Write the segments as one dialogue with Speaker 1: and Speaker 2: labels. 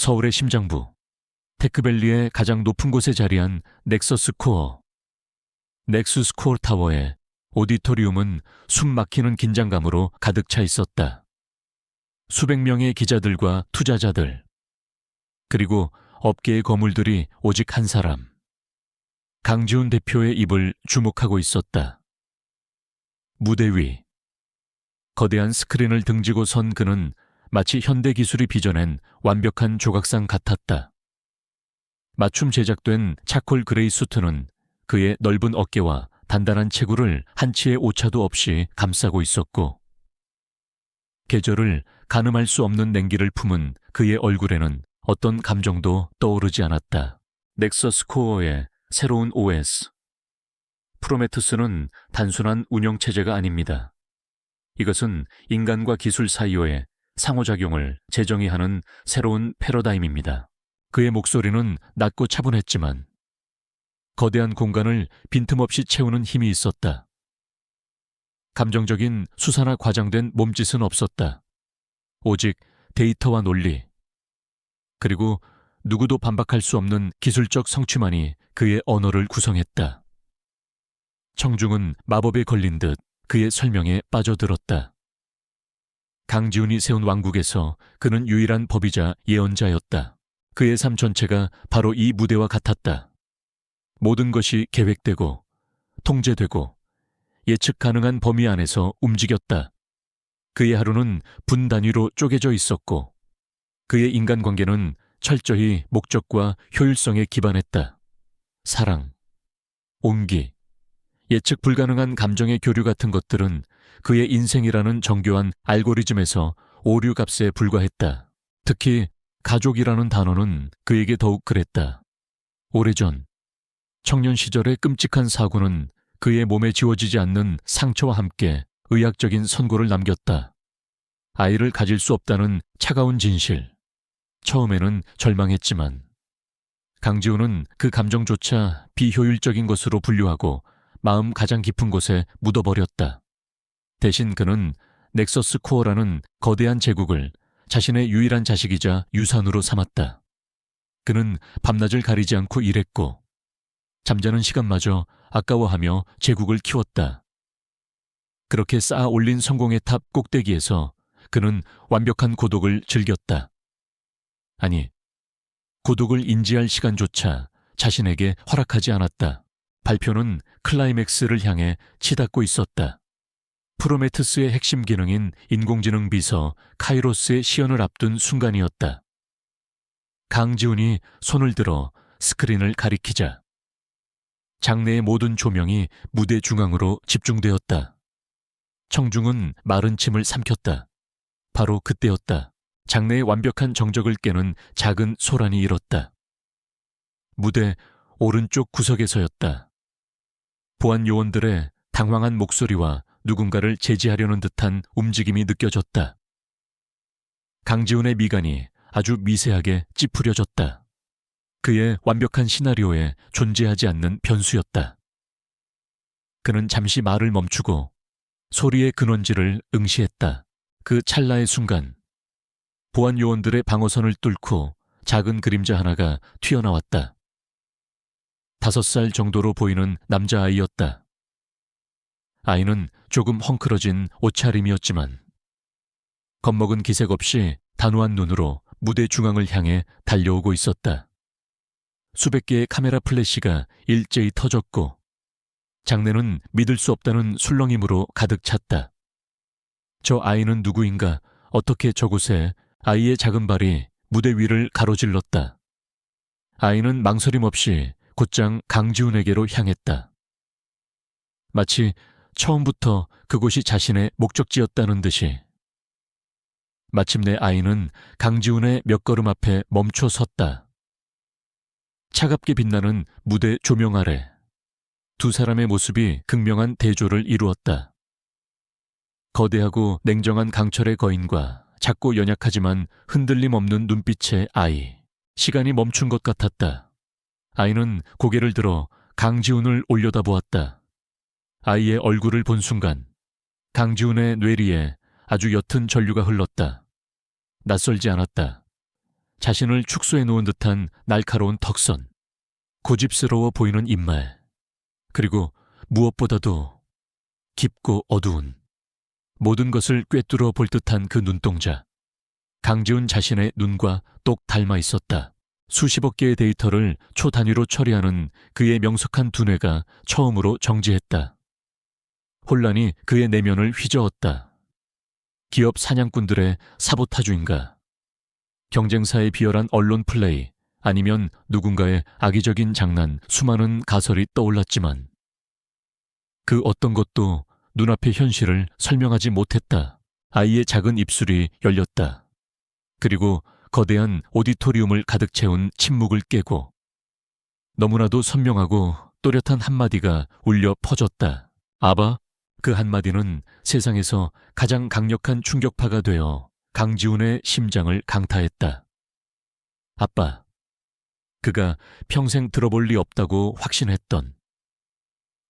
Speaker 1: 서울의 심장부, 테크밸리의 가장 높은 곳에 자리한 넥서스 코어. 넥서스 코어 타워의 오디토리움은 숨 막히는 긴장감으로 가득 차 있었다. 수백 명의 기자들과 투자자들, 그리고 업계의 거물들이 오직 한 사람, 강지훈 대표의 입을 주목하고 있었다. 무대 위, 거대한 스크린을 등지고 선 그는 마치 현대 기술이 빚어낸 완벽한 조각상 같았다. 맞춤 제작된 차콜 그레이 수트는 그의 넓은 어깨와 단단한 체구를 한치의 오차도 없이 감싸고 있었고, 계절을 가늠할 수 없는 냉기를 품은 그의 얼굴에는 어떤 감정도 떠오르지 않았다. 넥서스 코어의 새로운 OS. 프로메테우스는 단순한 운영체제가 아닙니다. 이것은 인간과 기술 사이의 상호작용을 재정의하는 새로운 패러다임입니다. 그의 목소리는 낮고 차분했지만 거대한 공간을 빈틈없이 채우는 힘이 있었다. 감정적인 수사나 과장된 몸짓은 없었다. 오직 데이터와 논리, 그리고 누구도 반박할 수 없는 기술적 성취만이 그의 언어를 구성했다. 청중은 마법에 걸린 듯 그의 설명에 빠져들었다. 강지훈이 세운 왕국에서 그는 유일한 법이자 예언자였다. 그의 삶 전체가 바로 이 무대와 같았다. 모든 것이 계획되고 통제되고 예측 가능한 범위 안에서 움직였다. 그의 하루는 분 단위로 쪼개져 있었고 그의 인간관계는 철저히 목적과 효율성에 기반했다. 사랑, 온기, 예측 불가능한 감정의 교류 같은 것들은 그의 인생이라는 정교한 알고리즘에서 오류 값에 불과했다. 특히 가족이라는 단어는 그에게 더욱 그랬다. 오래전 청년 시절의 끔찍한 사고는 그의 몸에 지워지지 않는 상처와 함께 의학적인 선고를 남겼다. 아이를 가질 수 없다는 차가운 진실. 처음에는 절망했지만 강지훈은 그 감정조차 비효율적인 것으로 분류하고 마음 가장 깊은 곳에 묻어버렸다. 대신 그는 넥서스 코어라는 거대한 제국을 자신의 유일한 자식이자 유산으로 삼았다. 그는 밤낮을 가리지 않고 일했고 잠자는 시간마저 아까워하며 제국을 키웠다. 그렇게 쌓아 올린 성공의 탑 꼭대기에서 그는 완벽한 고독을 즐겼다. 아니, 고독을 인지할 시간조차 자신에게 허락하지 않았다. 발표는 클라이맥스를 향해 치닫고 있었다. 프로메테우스의 핵심 기능인 인공지능 비서 카이로스의 시연을 앞둔 순간이었다. 강지훈이 손을 들어 스크린을 가리키자 장내의 모든 조명이 무대 중앙으로 집중되었다. 청중은 마른 침을 삼켰다. 바로 그때였다. 장내의 완벽한 정적을 깨는 작은 소란이 일었다. 무대 오른쪽 구석에서였다. 보안 요원들의 당황한 목소리와 누군가를 제지하려는 듯한 움직임이 느껴졌다. 강지훈의 미간이 아주 미세하게 찌푸려졌다. 그의 완벽한 시나리오에 존재하지 않는 변수였다. 그는 잠시 말을 멈추고 소리의 근원지를 응시했다. 그 찰나의 순간 보안 요원들의 방어선을 뚫고 작은 그림자 하나가 튀어나왔다. 5살 정도로 보이는 남자아이였다. 아이는 조금 헝클어진 옷차림이었지만 겁먹은 기색 없이 단호한 눈으로 무대 중앙을 향해 달려오고 있었다. 수백 개의 카메라 플래시가 일제히 터졌고 장내는 믿을 수 없다는 술렁임으로 가득 찼다. 저 아이는 누구인가? 어떻게 저곳에 아이의 작은 발이 무대 위를 가로질렀다. 아이는 망설임 없이 곧장 강지훈에게로 향했다. 마치 처음부터 그곳이 자신의 목적지였다는 듯이. 마침내 아이는 강지훈의 몇 걸음 앞에 멈춰 섰다. 차갑게 빛나는 무대 조명 아래 두 사람의 모습이 극명한 대조를 이루었다. 거대하고 냉정한 강철의 거인과 작고 연약하지만 흔들림 없는 눈빛의 아이. 시간이 멈춘 것 같았다. 아이는 고개를 들어 강지훈을 올려다보았다. 아이의 얼굴을 본 순간 강지훈의 뇌리에 아주 옅은 전류가 흘렀다. 낯설지 않았다. 자신을 축소해 놓은 듯한 날카로운 턱선, 고집스러워 보이는 입말, 그리고 무엇보다도 깊고 어두운 모든 것을 꿰뚫어 볼 듯한 그 눈동자. 강지훈 자신의 눈과 똑 닮아 있었다. 수십억 개의 데이터를 초 단위로 처리하는 그의 명석한 두뇌가 처음으로 정지했다. 혼란이 그의 내면을 휘저었다. 기업 사냥꾼들의 사보타주인가? 경쟁사의 비열한 언론 플레이, 아니면 누군가의 악의적인 장난, 수많은 가설이 떠올랐지만 그 어떤 것도 눈앞의 현실을 설명하지 못했다. 아이의 작은 입술이 열렸다. 그리고 거대한 오디토리움을 가득 채운 침묵을 깨고 너무나도 선명하고 또렷한 한마디가 울려 퍼졌다. 아바? 그 한마디는 세상에서 가장 강력한 충격파가 되어 강지훈의 심장을 강타했다. 아빠. 그가 평생 들어볼 리 없다고 확신했던,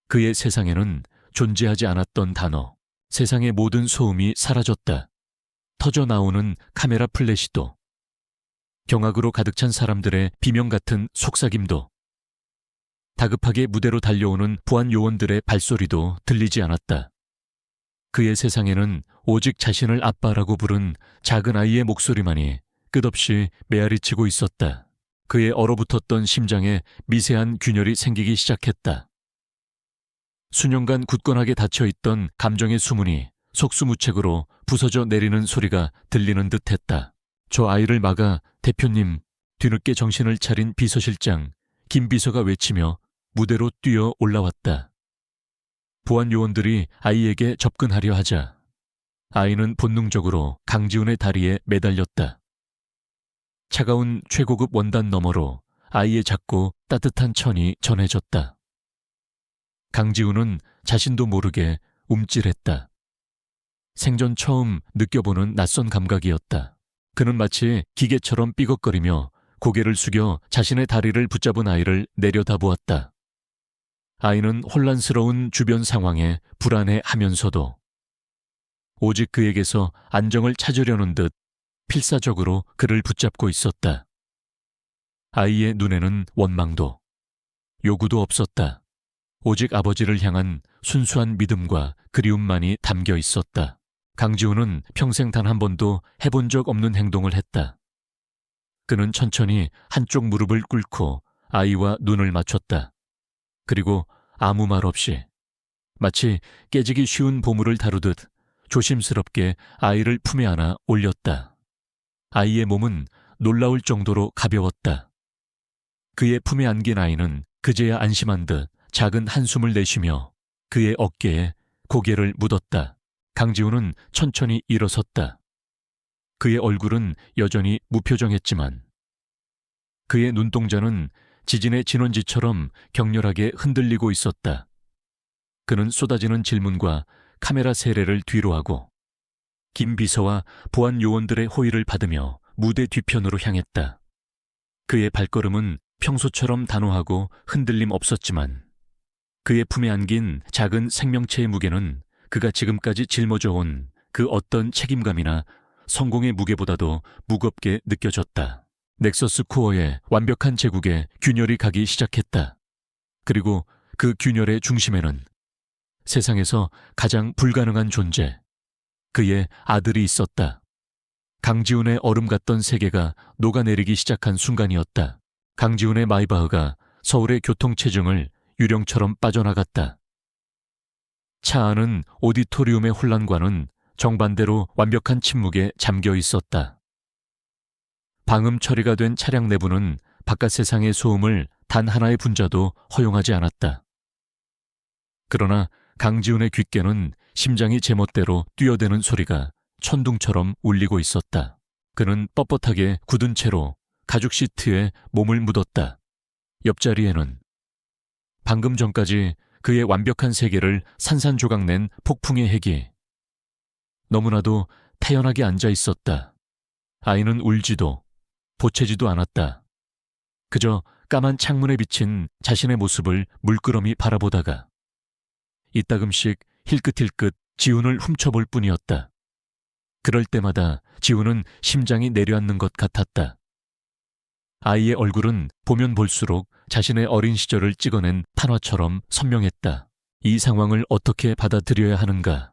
Speaker 1: 그의 세상에는 존재하지 않았던 단어, 세상의 모든 소음이 사라졌다. 터져 나오는 카메라 플래시도, 경악으로 가득 찬 사람들의 비명 같은 속삭임도, 다급하게 무대로 달려오는 보안 요원들의 발소리도 들리지 않았다. 그의 세상에는 오직 자신을 아빠라고 부른 작은 아이의 목소리만이 끝없이 메아리치고 있었다. 그의 얼어붙었던 심장에 미세한 균열이 생기기 시작했다. 수년간 굳건하게 닫혀있던 감정의 수문이 속수무책으로 부서져 내리는 소리가 들리는 듯했다. 저 아이를 막아 대표님, 뒤늦게 정신을 차린 비서실장 김 비서가 외치며 무대로 뛰어 올라왔다. 보안 요원들이 아이에게 접근하려 하자 아이는 본능적으로 강지훈의 다리에 매달렸다. 차가운 최고급 원단 너머로 아이의 작고 따뜻한 천이 전해졌다. 강지훈은 자신도 모르게 움찔했다. 생전 처음 느껴보는 낯선 감각이었다. 그는 마치 기계처럼 삐걱거리며 고개를 숙여 자신의 다리를 붙잡은 아이를 내려다보았다. 아이는 혼란스러운 주변 상황에 불안해하면서도 오직 그에게서 안정을 찾으려는 듯 필사적으로 그를 붙잡고 있었다. 아이의 눈에는 원망도, 요구도 없었다. 오직 아버지를 향한 순수한 믿음과 그리움만이 담겨 있었다. 강지훈은 평생 단 한 번도 해본 적 없는 행동을 했다. 그는 천천히 한쪽 무릎을 꿇고 아이와 눈을 맞췄다. 그리고 아무 말 없이 마치 깨지기 쉬운 보물을 다루듯 조심스럽게 아이를 품에 안아 올렸다. 아이의 몸은 놀라울 정도로 가벼웠다. 그의 품에 안긴 아이는 그제야 안심한 듯 작은 한숨을 내쉬며 그의 어깨에 고개를 묻었다. 강지훈은 천천히 일어섰다. 그의 얼굴은 여전히 무표정했지만 그의 눈동자는 지진의 진원지처럼 격렬하게 흔들리고 있었다. 그는 쏟아지는 질문과 카메라 세례를 뒤로하고 김 비서와 보안 요원들의 호의를 받으며 무대 뒤편으로 향했다. 그의 발걸음은 평소처럼 단호하고 흔들림 없었지만 그의 품에 안긴 작은 생명체의 무게는 그가 지금까지 짊어져온 그 어떤 책임감이나 성공의 무게보다도 무겁게 느껴졌다. 넥서스 코어의 완벽한 제국에 균열이 가기 시작했다. 그리고 그 균열의 중심에는 세상에서 가장 불가능한 존재, 그의 아들이 있었다. 강지훈의 얼음 같던 세계가 녹아내리기 시작한 순간이었다. 강지훈의 마이바흐가 서울의 교통체증을 유령처럼 빠져나갔다. 차 안은 오디토리움의 혼란과는 정반대로 완벽한 침묵에 잠겨 있었다. 방음 처리가 된 차량 내부는 바깥 세상의 소음을 단 하나의 분자도 허용하지 않았다. 그러나 강지훈의 귓께는 심장이 제멋대로 뛰어대는 소리가 천둥처럼 울리고 있었다. 그는 뻣뻣하게 굳은 채로 가죽 시트에 몸을 묻었다. 옆자리에는 방금 전까지 그의 완벽한 세계를 산산조각낸 폭풍의 핵이 너무나도 태연하게 앉아 있었다. 아이는 울지도 보채지도 않았다. 그저 까만 창문에 비친 자신의 모습을 물끄러미 바라보다가 이따금씩 힐끗힐끗 지훈을 훔쳐볼 뿐이었다. 그럴 때마다 지훈은 심장이 내려앉는 것 같았다. 아이의 얼굴은 보면 볼수록 자신의 어린 시절을 찍어낸 판화처럼 선명했다. 이 상황을 어떻게 받아들여야 하는가?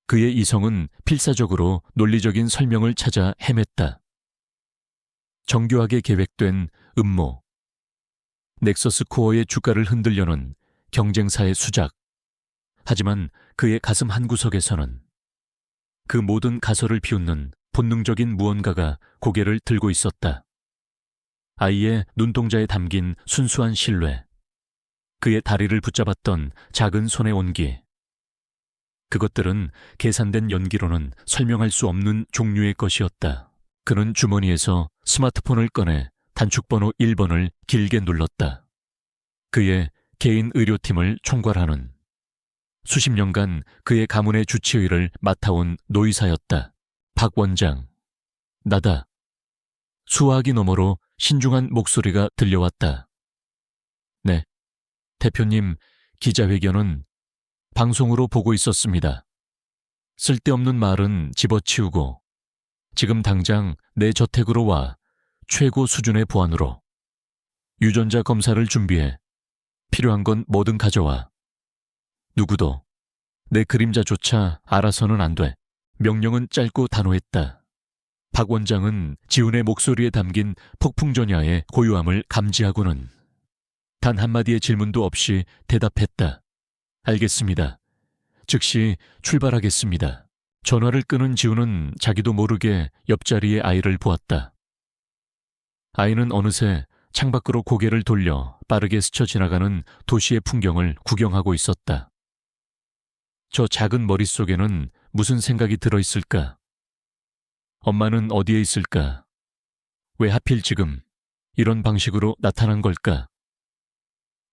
Speaker 1: 그의 이성은 필사적으로 논리적인 설명을 찾아 헤맸다. 정교하게 계획된 음모, 넥서스 코어의 주가를 흔들려는 경쟁사의 수작. 하지만 그의 가슴 한구석에서는 그 모든 가설을 비웃는 본능적인 무언가가 고개를 들고 있었다. 아이의 눈동자에 담긴 순수한 신뢰, 그의 다리를 붙잡았던 작은 손의 온기. 그것들은 계산된 연기로는 설명할 수 없는 종류의 것이었다. 그는 주머니에서 스마트폰을 꺼내 단축번호 1번을 길게 눌렀다. 그의 개인 의료팀을 총괄하는, 수십 년간 그의 가문의 주치의를 맡아온 노이사였다. 박 원장, 나다. 수화기 너머로 신중한 목소리가 들려왔다. 네, 대표님, 기자회견은 방송으로 보고 있었습니다. 쓸데없는 말은 집어치우고 지금 당장 내 저택으로 와. 최고 수준의 보안으로. 유전자 검사를 준비해. 필요한 건 뭐든 가져와. 누구도 내 그림자조차 알아서는 안 돼. 명령은 짧고 단호했다. 박 원장은 지훈의 목소리에 담긴 폭풍전야의 고요함을 감지하고는 단 한마디의 질문도 없이 대답했다. 알겠습니다. 즉시 출발하겠습니다. 전화를 끊은 지훈은 자기도 모르게 옆자리의 아이를 보았다. 아이는 어느새 창밖으로 고개를 돌려 빠르게 스쳐 지나가는 도시의 풍경을 구경하고 있었다. 저 작은 머릿속에는 무슨 생각이 들어있을까? 엄마는 어디에 있을까? 왜 하필 지금 이런 방식으로 나타난 걸까?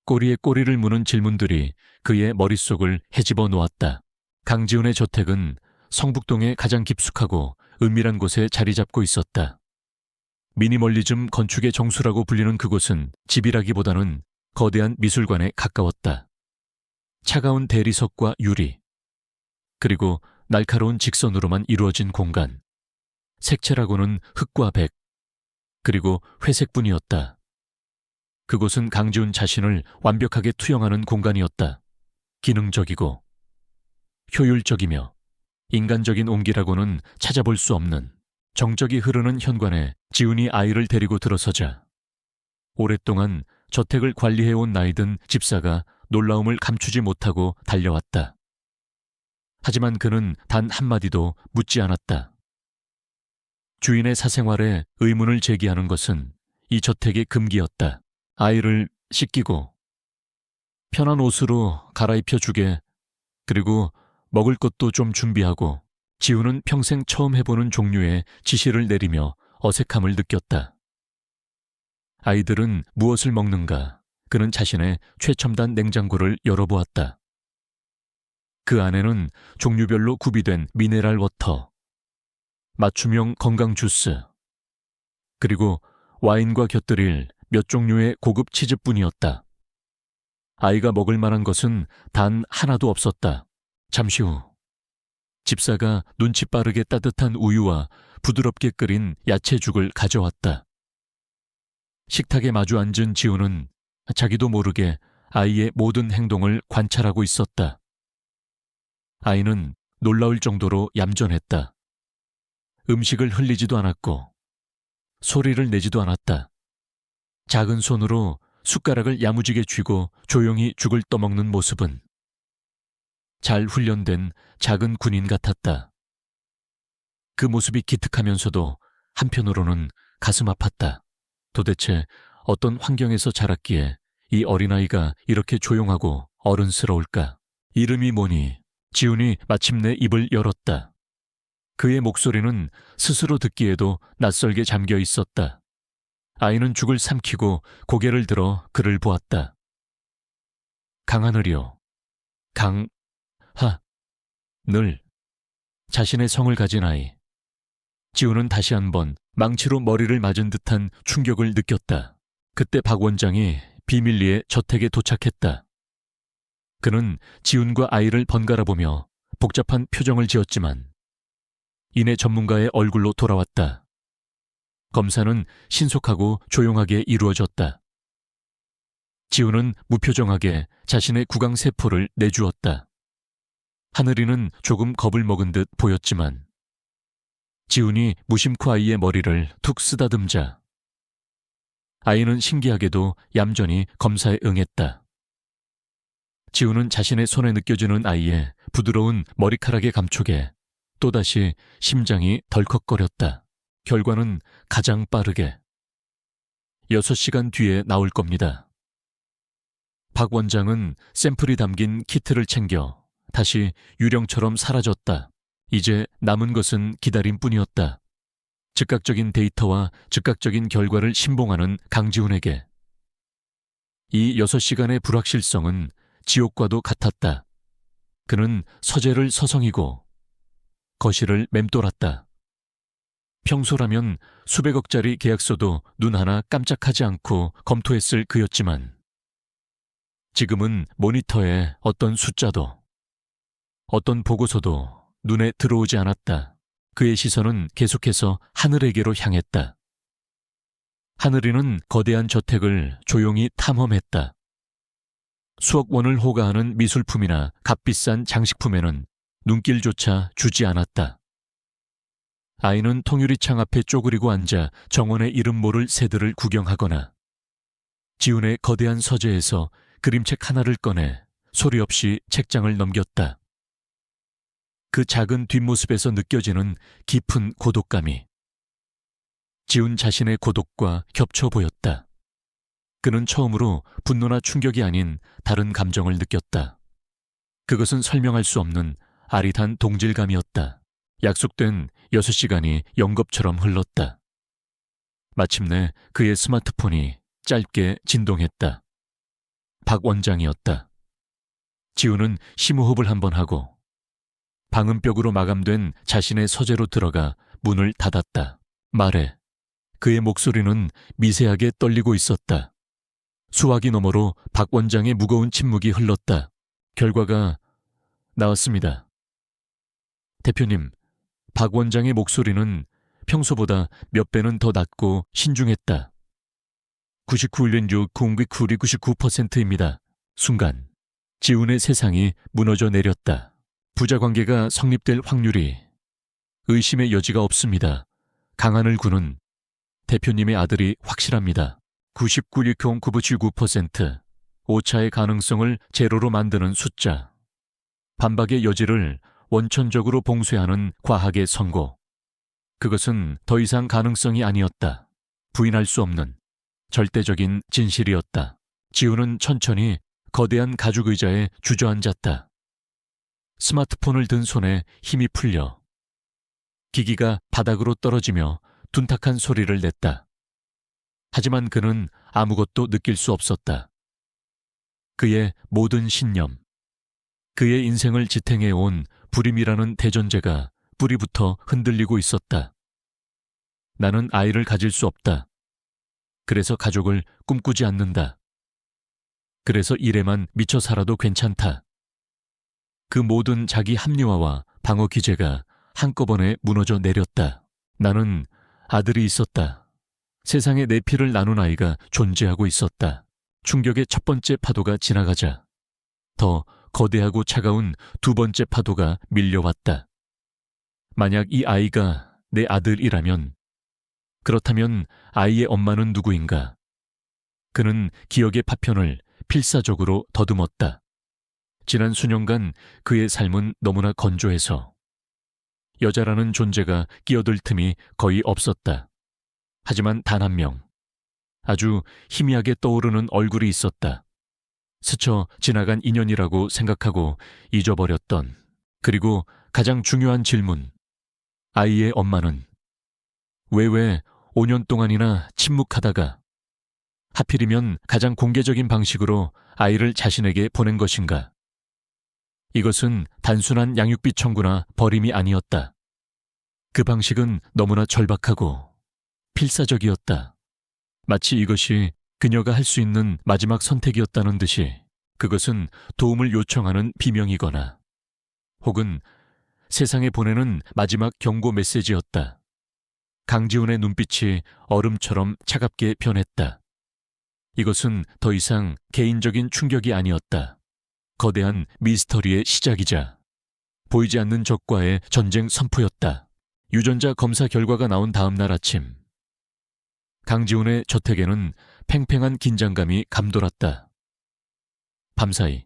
Speaker 1: 꼬리에 꼬리를 무는 질문들이 그의 머릿속을 헤집어 놓았다. 강지훈의 저택은 성북동의 가장 깊숙하고 은밀한 곳에 자리 잡고 있었다. 미니멀리즘 건축의 정수라고 불리는 그곳은 집이라기보다는 거대한 미술관에 가까웠다. 차가운 대리석과 유리, 그리고 날카로운 직선으로만 이루어진 공간. 색채라고는 흑과 백, 그리고 회색뿐이었다. 그곳은 강지훈 자신을 완벽하게 투영하는 공간이었다. 기능적이고 효율적이며 인간적인 온기라고는 찾아볼 수 없는 정적이 흐르는 현관에 지훈이 아이를 데리고 들어서자 오랫동안 저택을 관리해온 나이든 집사가 놀라움을 감추지 못하고 달려왔다. 하지만 그는 단 한마디도 묻지 않았다. 주인의 사생활에 의문을 제기하는 것은 이 저택의 금기였다. 아이를 씻기고 편한 옷으로 갈아입혀주게, 그리고 먹을 것도 좀 준비하고. 지훈은 평생 처음 해보는 종류의 지시를 내리며 어색함을 느꼈다. 아이들은 무엇을 먹는가? 그는 자신의 최첨단 냉장고를 열어보았다. 그 안에는 종류별로 구비된 미네랄 워터, 맞춤형 건강 주스, 그리고 와인과 곁들일 몇 종류의 고급 치즈뿐이었다. 아이가 먹을 만한 것은 단 하나도 없었다. 잠시 후 집사가 눈치 빠르게 따뜻한 우유와 부드럽게 끓인 야채죽을 가져왔다. 식탁에 마주 앉은 지훈은 자기도 모르게 아이의 모든 행동을 관찰하고 있었다. 아이는 놀라울 정도로 얌전했다. 음식을 흘리지도 않았고 소리를 내지도 않았다. 작은 손으로 숟가락을 야무지게 쥐고 조용히 죽을 떠먹는 모습은 잘 훈련된 작은 군인 같았다. 그 모습이 기특하면서도 한편으로는 가슴 아팠다. 도대체 어떤 환경에서 자랐기에 이 어린아이가 이렇게 조용하고 어른스러울까? 이름이 뭐니? 지훈이 마침내 입을 열었다. 그의 목소리는 스스로 듣기에도 낯설게 잠겨 있었다. 아이는 죽을 삼키고 고개를 들어 그를 보았다. 강하늘이요. 늘 자신의 성을 가진 아이. 지훈은 다시 한번 망치로 머리를 맞은 듯한 충격을 느꼈다. 그때 박 원장이 비밀리에 저택에 도착했다. 그는 지훈과 아이를 번갈아 보며 복잡한 표정을 지었지만 이내 전문가의 얼굴로 돌아왔다. 검사는 신속하고 조용하게 이루어졌다. 지우는 무표정하게 자신의 구강세포를 내주었다. 하늘이는 조금 겁을 먹은 듯 보였지만 지훈이 무심코 아이의 머리를 툭 쓰다듬자 아이는 신기하게도 얌전히 검사에 응했다. 지훈은 자신의 손에 느껴지는 아이의 부드러운 머리카락의 감촉에 또다시 심장이 덜컥거렸다. 결과는 가장 빠르게 6시간 뒤에 나올 겁니다. 박 원장은 샘플이 담긴 키트를 챙겨 다시 유령처럼 사라졌다. 이제 남은 것은 기다림뿐이었다. 즉각적인 데이터와 즉각적인 결과를 신봉하는 강지훈에게 이 6시간의 불확실성은 지옥과도 같았다. 그는 서재를 서성이고 거실을 맴돌았다. 평소라면 수백억짜리 계약서도 눈 하나 깜짝하지 않고 검토했을 그였지만 지금은 모니터에 어떤 숫자도 어떤 보고서도 눈에 들어오지 않았다. 그의 시선은 계속해서 하늘에게로 향했다. 하늘이는 거대한 저택을 조용히 탐험했다. 수억 원을 호가하는 미술품이나 값비싼 장식품에는 눈길조차 주지 않았다. 아이는 통유리창 앞에 쪼그리고 앉아 정원의 이름 모를 새들을 구경하거나 지훈의 거대한 서재에서 그림책 하나를 꺼내 소리 없이 책장을 넘겼다. 그 작은 뒷모습에서 느껴지는 깊은 고독감이 지훈 자신의 고독과 겹쳐 보였다. 그는 처음으로 분노나 충격이 아닌 다른 감정을 느꼈다. 그것은 설명할 수 없는 아릿한 동질감이었다. 약속된 6시간이 영겁처럼 흘렀다. 마침내 그의 스마트폰이 짧게 진동했다. 박 원장이었다. 지훈은 심호흡을 한번 하고 방음벽으로 마감된 자신의 서재로 들어가 문을 닫았다. 말해. 그의 목소리는 미세하게 떨리고 있었다. 수화기 너머로 박 원장의 무거운 침묵이 흘렀다. 결과가 나왔습니다. 대표님, 박 원장의 목소리는 평소보다 몇 배는 더 낮고 신중했다. 99.6 공기쿨이 99%입니다. 순간 지훈의 세상이 무너져 내렸다. 부자관계가 성립될 확률이 의심의 여지가 없습니다. 강하늘 군은 대표님의 아들이 확실합니다. 99.999% 오차의 가능성을 제로로 만드는 숫자. 반박의 여지를 원천적으로 봉쇄하는 과학의 선고. 그것은 더 이상 가능성이 아니었다. 부인할 수 없는 절대적인 진실이었다. 지훈은 천천히 거대한 가죽 의자에 주저앉았다. 스마트폰을 든 손에 힘이 풀려 기기가 바닥으로 떨어지며 둔탁한 소리를 냈다. 하지만 그는 아무것도 느낄 수 없었다. 그의 모든 신념, 그의 인생을 지탱해온 불임이라는 대전제가 뿌리부터 흔들리고 있었다. 나는 아이를 가질 수 없다. 그래서 가족을 꿈꾸지 않는다. 그래서 일에만 미쳐 살아도 괜찮다. 그 모든 자기 합리화와 방어 기제가 한꺼번에 무너져 내렸다. 나는 아들이 있었다. 세상에 내 피를 나눈 아이가 존재하고 있었다. 충격의 첫 번째 파도가 지나가자 더 거대하고 차가운 두 번째 파도가 밀려왔다. 만약 이 아이가 내 아들이라면, 그렇다면 아이의 엄마는 누구인가? 그는 기억의 파편을 필사적으로 더듬었다. 지난 수년간 그의 삶은 너무나 건조해서 여자라는 존재가 끼어들 틈이 거의 없었다. 하지만 단 한 명, 아주 희미하게 떠오르는 얼굴이 있었다. 스쳐 지나간 인연이라고 생각하고 잊어버렸던, 그리고 가장 중요한 질문, 아이의 엄마는 왜 5년 동안이나 침묵하다가 하필이면 가장 공개적인 방식으로 아이를 자신에게 보낸 것인가? 이것은 단순한 양육비 청구나 버림이 아니었다. 그 방식은 너무나 절박하고 필사적이었다. 마치 이것이 그녀가 할 수 있는 마지막 선택이었다는 듯이 그것은 도움을 요청하는 비명이거나 혹은 세상에 보내는 마지막 경고 메시지였다. 강지훈의 눈빛이 얼음처럼 차갑게 변했다. 이것은 더 이상 개인적인 충격이 아니었다. 거대한 미스터리의 시작이자 보이지 않는 적과의 전쟁 선포였다. 유전자 검사 결과가 나온 다음 날 아침, 강지훈의 저택에는 팽팽한 긴장감이 감돌았다. 밤사이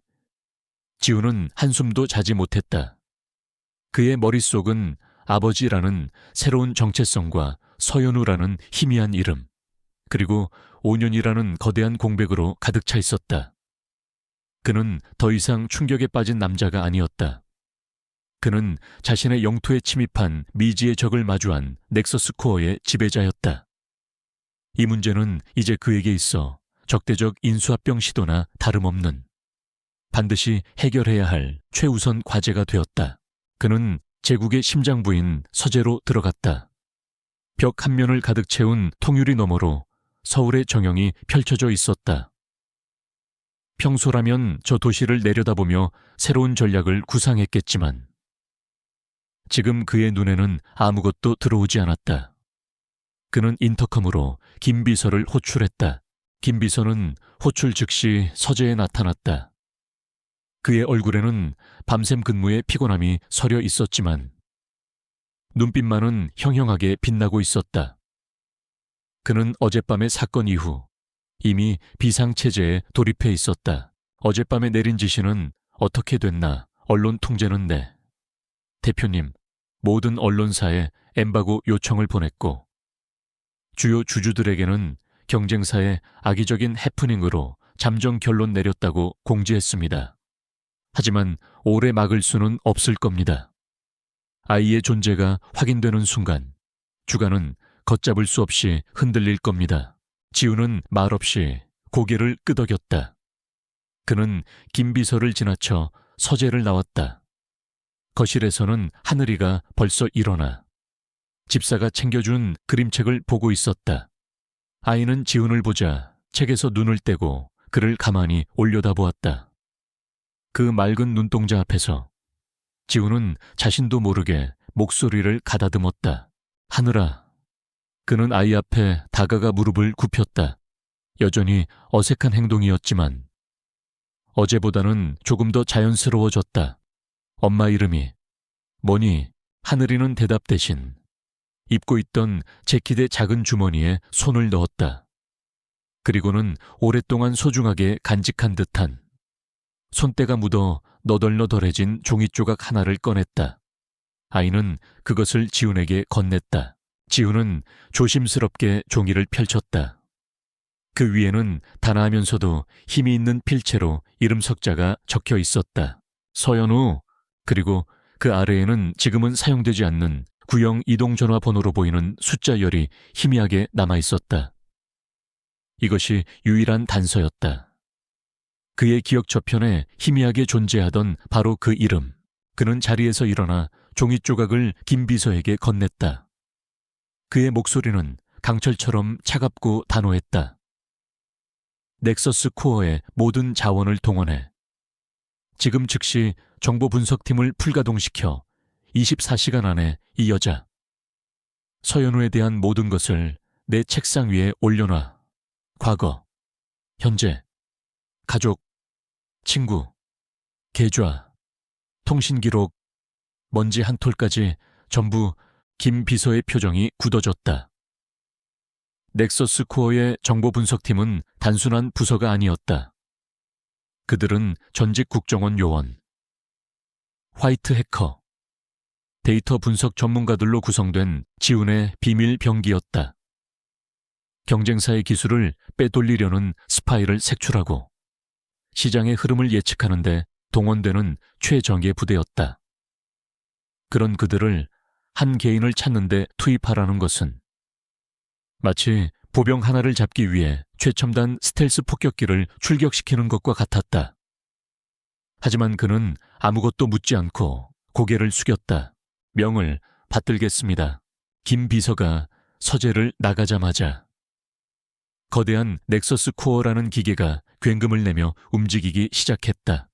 Speaker 1: 지훈은 한숨도 자지 못했다. 그의 머릿속은 아버지라는 새로운 정체성과 서연우라는 희미한 이름, 그리고 5년이라는 거대한 공백으로 가득 차 있었다. 그는 더 이상 충격에 빠진 남자가 아니었다. 그는 자신의 영토에 침입한 미지의 적을 마주한 넥서스 코어의 지배자였다. 이 문제는 이제 그에게 있어 적대적 인수합병 시도나 다름없는 반드시 해결해야 할 최우선 과제가 되었다. 그는 제국의 심장부인 서재로 들어갔다. 벽 한 면을 가득 채운 통유리 너머로 서울의 정형이 펼쳐져 있었다. 평소라면 저 도시를 내려다보며 새로운 전략을 구상했겠지만 지금 그의 눈에는 아무것도 들어오지 않았다. 그는 인터컴으로 김 비서를 호출했다. 김 비서는 호출 즉시 서재에 나타났다. 그의 얼굴에는 밤샘 근무의 피곤함이 서려 있었지만 눈빛만은 형형하게 빛나고 있었다. 그는 어젯밤의 사건 이후 이미 비상체제에 돌입해 있었다. 어젯밤에 내린 지시는 어떻게 됐나? 언론 통제는 네. 대표님, 모든 언론사에 엠바고 요청을 보냈고 주요 주주들에게는 경쟁사의 악의적인 해프닝으로 잠정 결론 내렸다고 공지했습니다. 하지만 오래 막을 수는 없을 겁니다. 아이의 존재가 확인되는 순간 주가는 걷잡을 수 없이 흔들릴 겁니다. 지훈은 말없이 고개를 끄덕였다. 그는 김 비서를 지나쳐 서재를 나왔다. 거실에서는 하늘이가 벌써 일어나 집사가 챙겨준 그림책을 보고 있었다. 아이는 지훈을 보자 책에서 눈을 떼고 그를 가만히 올려다보았다. 그 맑은 눈동자 앞에서 지훈은 자신도 모르게 목소리를 가다듬었다. 하늘아. 그는 아이 앞에 다가가 무릎을 굽혔다. 여전히 어색한 행동이었지만 어제보다는 조금 더 자연스러워졌다. 엄마 이름이 뭐니? 하늘이는 대답 대신 입고 있던 재킷의 작은 주머니에 손을 넣었다. 그리고는 오랫동안 소중하게 간직한 듯한 손때가 묻어 너덜너덜해진 종이 조각 하나를 꺼냈다. 아이는 그것을 지훈에게 건넸다. 지훈은 조심스럽게 종이를 펼쳤다. 그 위에는 단아하면서도 힘이 있는 필체로 이름 석자가 적혀 있었다. 서연우. 그리고 그 아래에는 지금은 사용되지 않는 구형 이동전화 번호로 보이는 숫자 열이 희미하게 남아있었다. 이것이 유일한 단서였다. 그의 기억 저편에 희미하게 존재하던 바로 그 이름. 그는 자리에서 일어나 종이 조각을 김 비서에게 건넸다. 그의 목소리는 강철처럼 차갑고 단호했다. 넥서스 코어의 모든 자원을 동원해 지금 즉시 정보 분석팀을 풀가동시켜 24시간 안에 이 여자 서연우에 대한 모든 것을 내 책상 위에 올려놔. 과거, 현재, 가족, 친구, 계좌, 통신기록, 먼지 한 톨까지 전부 김 비서의 표정이 굳어졌다. 넥서스 코어의 정보 분석팀은 단순한 부서가 아니었다. 그들은 전직 국정원 요원, 화이트 해커, 데이터 분석 전문가들로 구성된 지훈의 비밀 병기였다. 경쟁사의 기술을 빼돌리려는 스파이를 색출하고 시장의 흐름을 예측하는데 동원되는 최정예 부대였다. 그런 그들을 한 개인을 찾는 데 투입하라는 것은 마치 보병 하나를 잡기 위해 최첨단 스텔스 폭격기를 출격시키는 것과 같았다. 하지만 그는 아무것도 묻지 않고 고개를 숙였다. 명을 받들겠습니다. 김 비서가 서재를 나가자마자 거대한 넥서스 코어라는 기계가 굉금을 내며 움직이기 시작했다.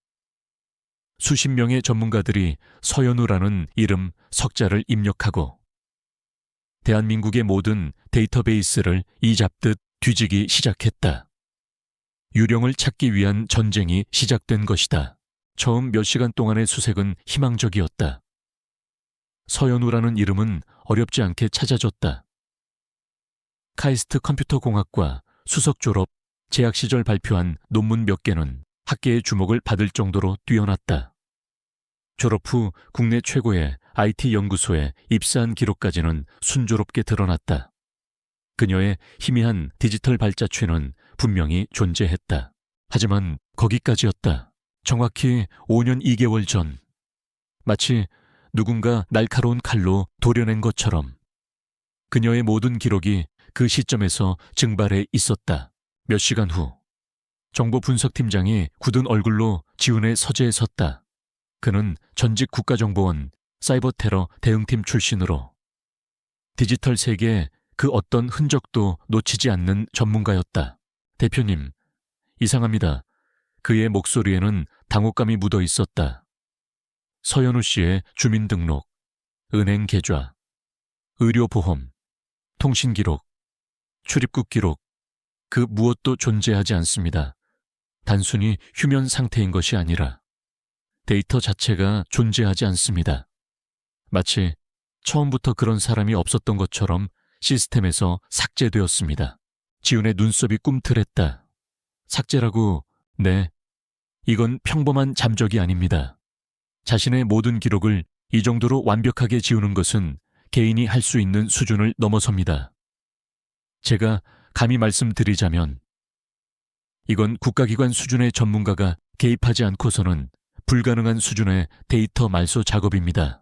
Speaker 1: 수십 명의 전문가들이 서연우라는 이름 석자를 입력하고 대한민국의 모든 데이터베이스를 이잡듯 뒤지기 시작했다. 유령을 찾기 위한 전쟁이 시작된 것이다. 처음 몇 시간 동안의 수색은 희망적이었다. 서연우라는 이름은 어렵지 않게 찾아졌다. 카이스트 컴퓨터공학과 수석 졸업, 재학 시절 발표한 논문 몇 개는 학계의 주목을 받을 정도로 뛰어났다. 졸업 후 국내 최고의 IT 연구소에 입사한 기록까지는 순조롭게 드러났다. 그녀의 희미한 디지털 발자취는 분명히 존재했다. 하지만 거기까지였다. 정확히 5년 2개월 전, 마치 누군가 날카로운 칼로 도려낸 것처럼 그녀의 모든 기록이 그 시점에서 증발해 있었다. 몇 시간 후, 정보분석팀장이 굳은 얼굴로 지훈의 서재에 섰다. 그는 전직 국가정보원 사이버 테러 대응팀 출신으로 디지털 세계에 그 어떤 흔적도 놓치지 않는 전문가였다. 대표님, 이상합니다. 그의 목소리에는 당혹감이 묻어 있었다. 서연우 씨의 주민등록, 은행 계좌, 의료보험, 통신기록, 출입국 기록, 그 무엇도 존재하지 않습니다. 단순히 휴면 상태인 것이 아니라 데이터 자체가 존재하지 않습니다. 마치 처음부터 그런 사람이 없었던 것처럼 시스템에서 삭제되었습니다. 지훈의 눈썹이 꿈틀했다. 삭제라고? 네. 이건 평범한 잠적이 아닙니다. 자신의 모든 기록을 이 정도로 완벽하게 지우는 것은 개인이 할 수 있는 수준을 넘어섭니다. 제가 감히 말씀드리자면 이건 국가기관 수준의 전문가가 개입하지 않고서는 불가능한 수준의 데이터 말소 작업입니다.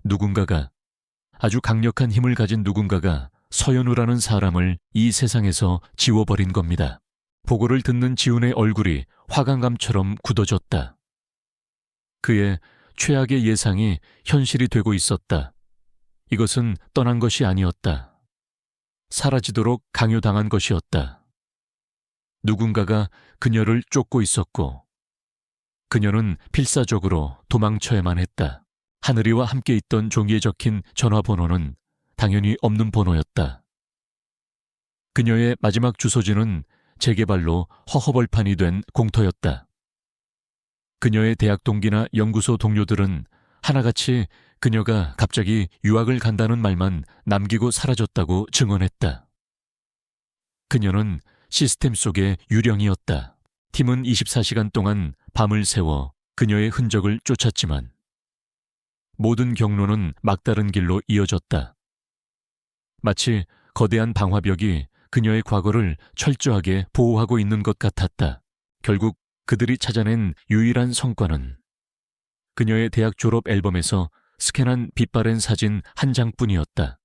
Speaker 1: 누군가가, 아주 강력한 힘을 가진 누군가가 서연우라는 사람을 이 세상에서 지워버린 겁니다. 보고를 듣는 지훈의 얼굴이 화강감처럼 굳어졌다. 그의 최악의 예상이 현실이 되고 있었다. 이것은 떠난 것이 아니었다. 사라지도록 강요당한 것이었다. 누군가가 그녀를 쫓고 있었고 그녀는 필사적으로 도망쳐야만 했다. 하늘이와 함께 있던 종이에 적힌 전화번호는 당연히 없는 번호였다. 그녀의 마지막 주소지는 재개발로 허허벌판이 된 공터였다. 그녀의 대학 동기나 연구소 동료들은 하나같이 그녀가 갑자기 유학을 간다는 말만 남기고 사라졌다고 증언했다. 그녀는 시스템 속의 유령이었다. 팀은 24시간 동안 밤을 새워 그녀의 흔적을 쫓았지만 모든 경로는 막다른 길로 이어졌다. 마치 거대한 방화벽이 그녀의 과거를 철저하게 보호하고 있는 것 같았다. 결국 그들이 찾아낸 유일한 성과는 그녀의 대학 졸업 앨범에서 스캔한 빛바랜 사진 한 장뿐이었다.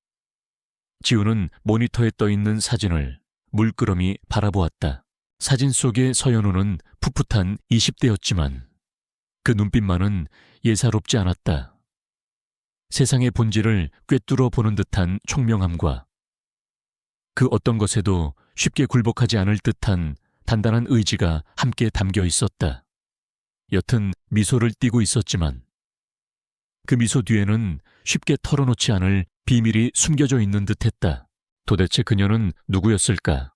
Speaker 1: 지훈은 모니터에 떠있는 사진을 물끄러미 바라보았다. 사진 속의 서연우는 풋풋한 20대였지만 그 눈빛만은 예사롭지 않았다. 세상의 본질을 꿰뚫어 보는 듯한 총명함과 그 어떤 것에도 쉽게 굴복하지 않을 듯한 단단한 의지가 함께 담겨 있었다. 옅은 미소를 띠고 있었지만 그 미소 뒤에는 쉽게 털어놓지 않을 비밀이 숨겨져 있는 듯했다. 도대체 그녀는 누구였을까?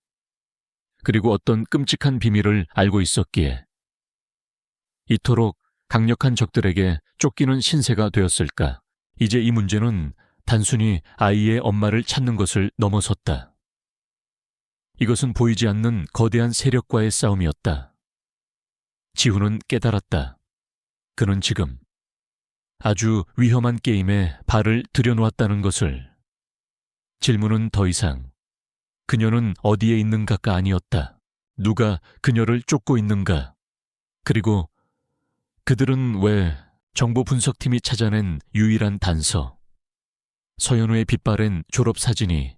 Speaker 1: 그리고 어떤 끔찍한 비밀을 알고 있었기에 이토록 강력한 적들에게 쫓기는 신세가 되었을까? 이제 이 문제는 단순히 아이의 엄마를 찾는 것을 넘어섰다. 이것은 보이지 않는 거대한 세력과의 싸움이었다. 지훈은 깨달았다. 그는 지금 아주 위험한 게임에 발을 들여놓았다는 것을. 질문은 더 이상 그녀는 어디에 있는가가 아니었다. 누가 그녀를 쫓고 있는가? 그리고 그들은 왜 정보분석팀이 찾아낸 유일한 단서, 서연우의 빛바랜 졸업사진이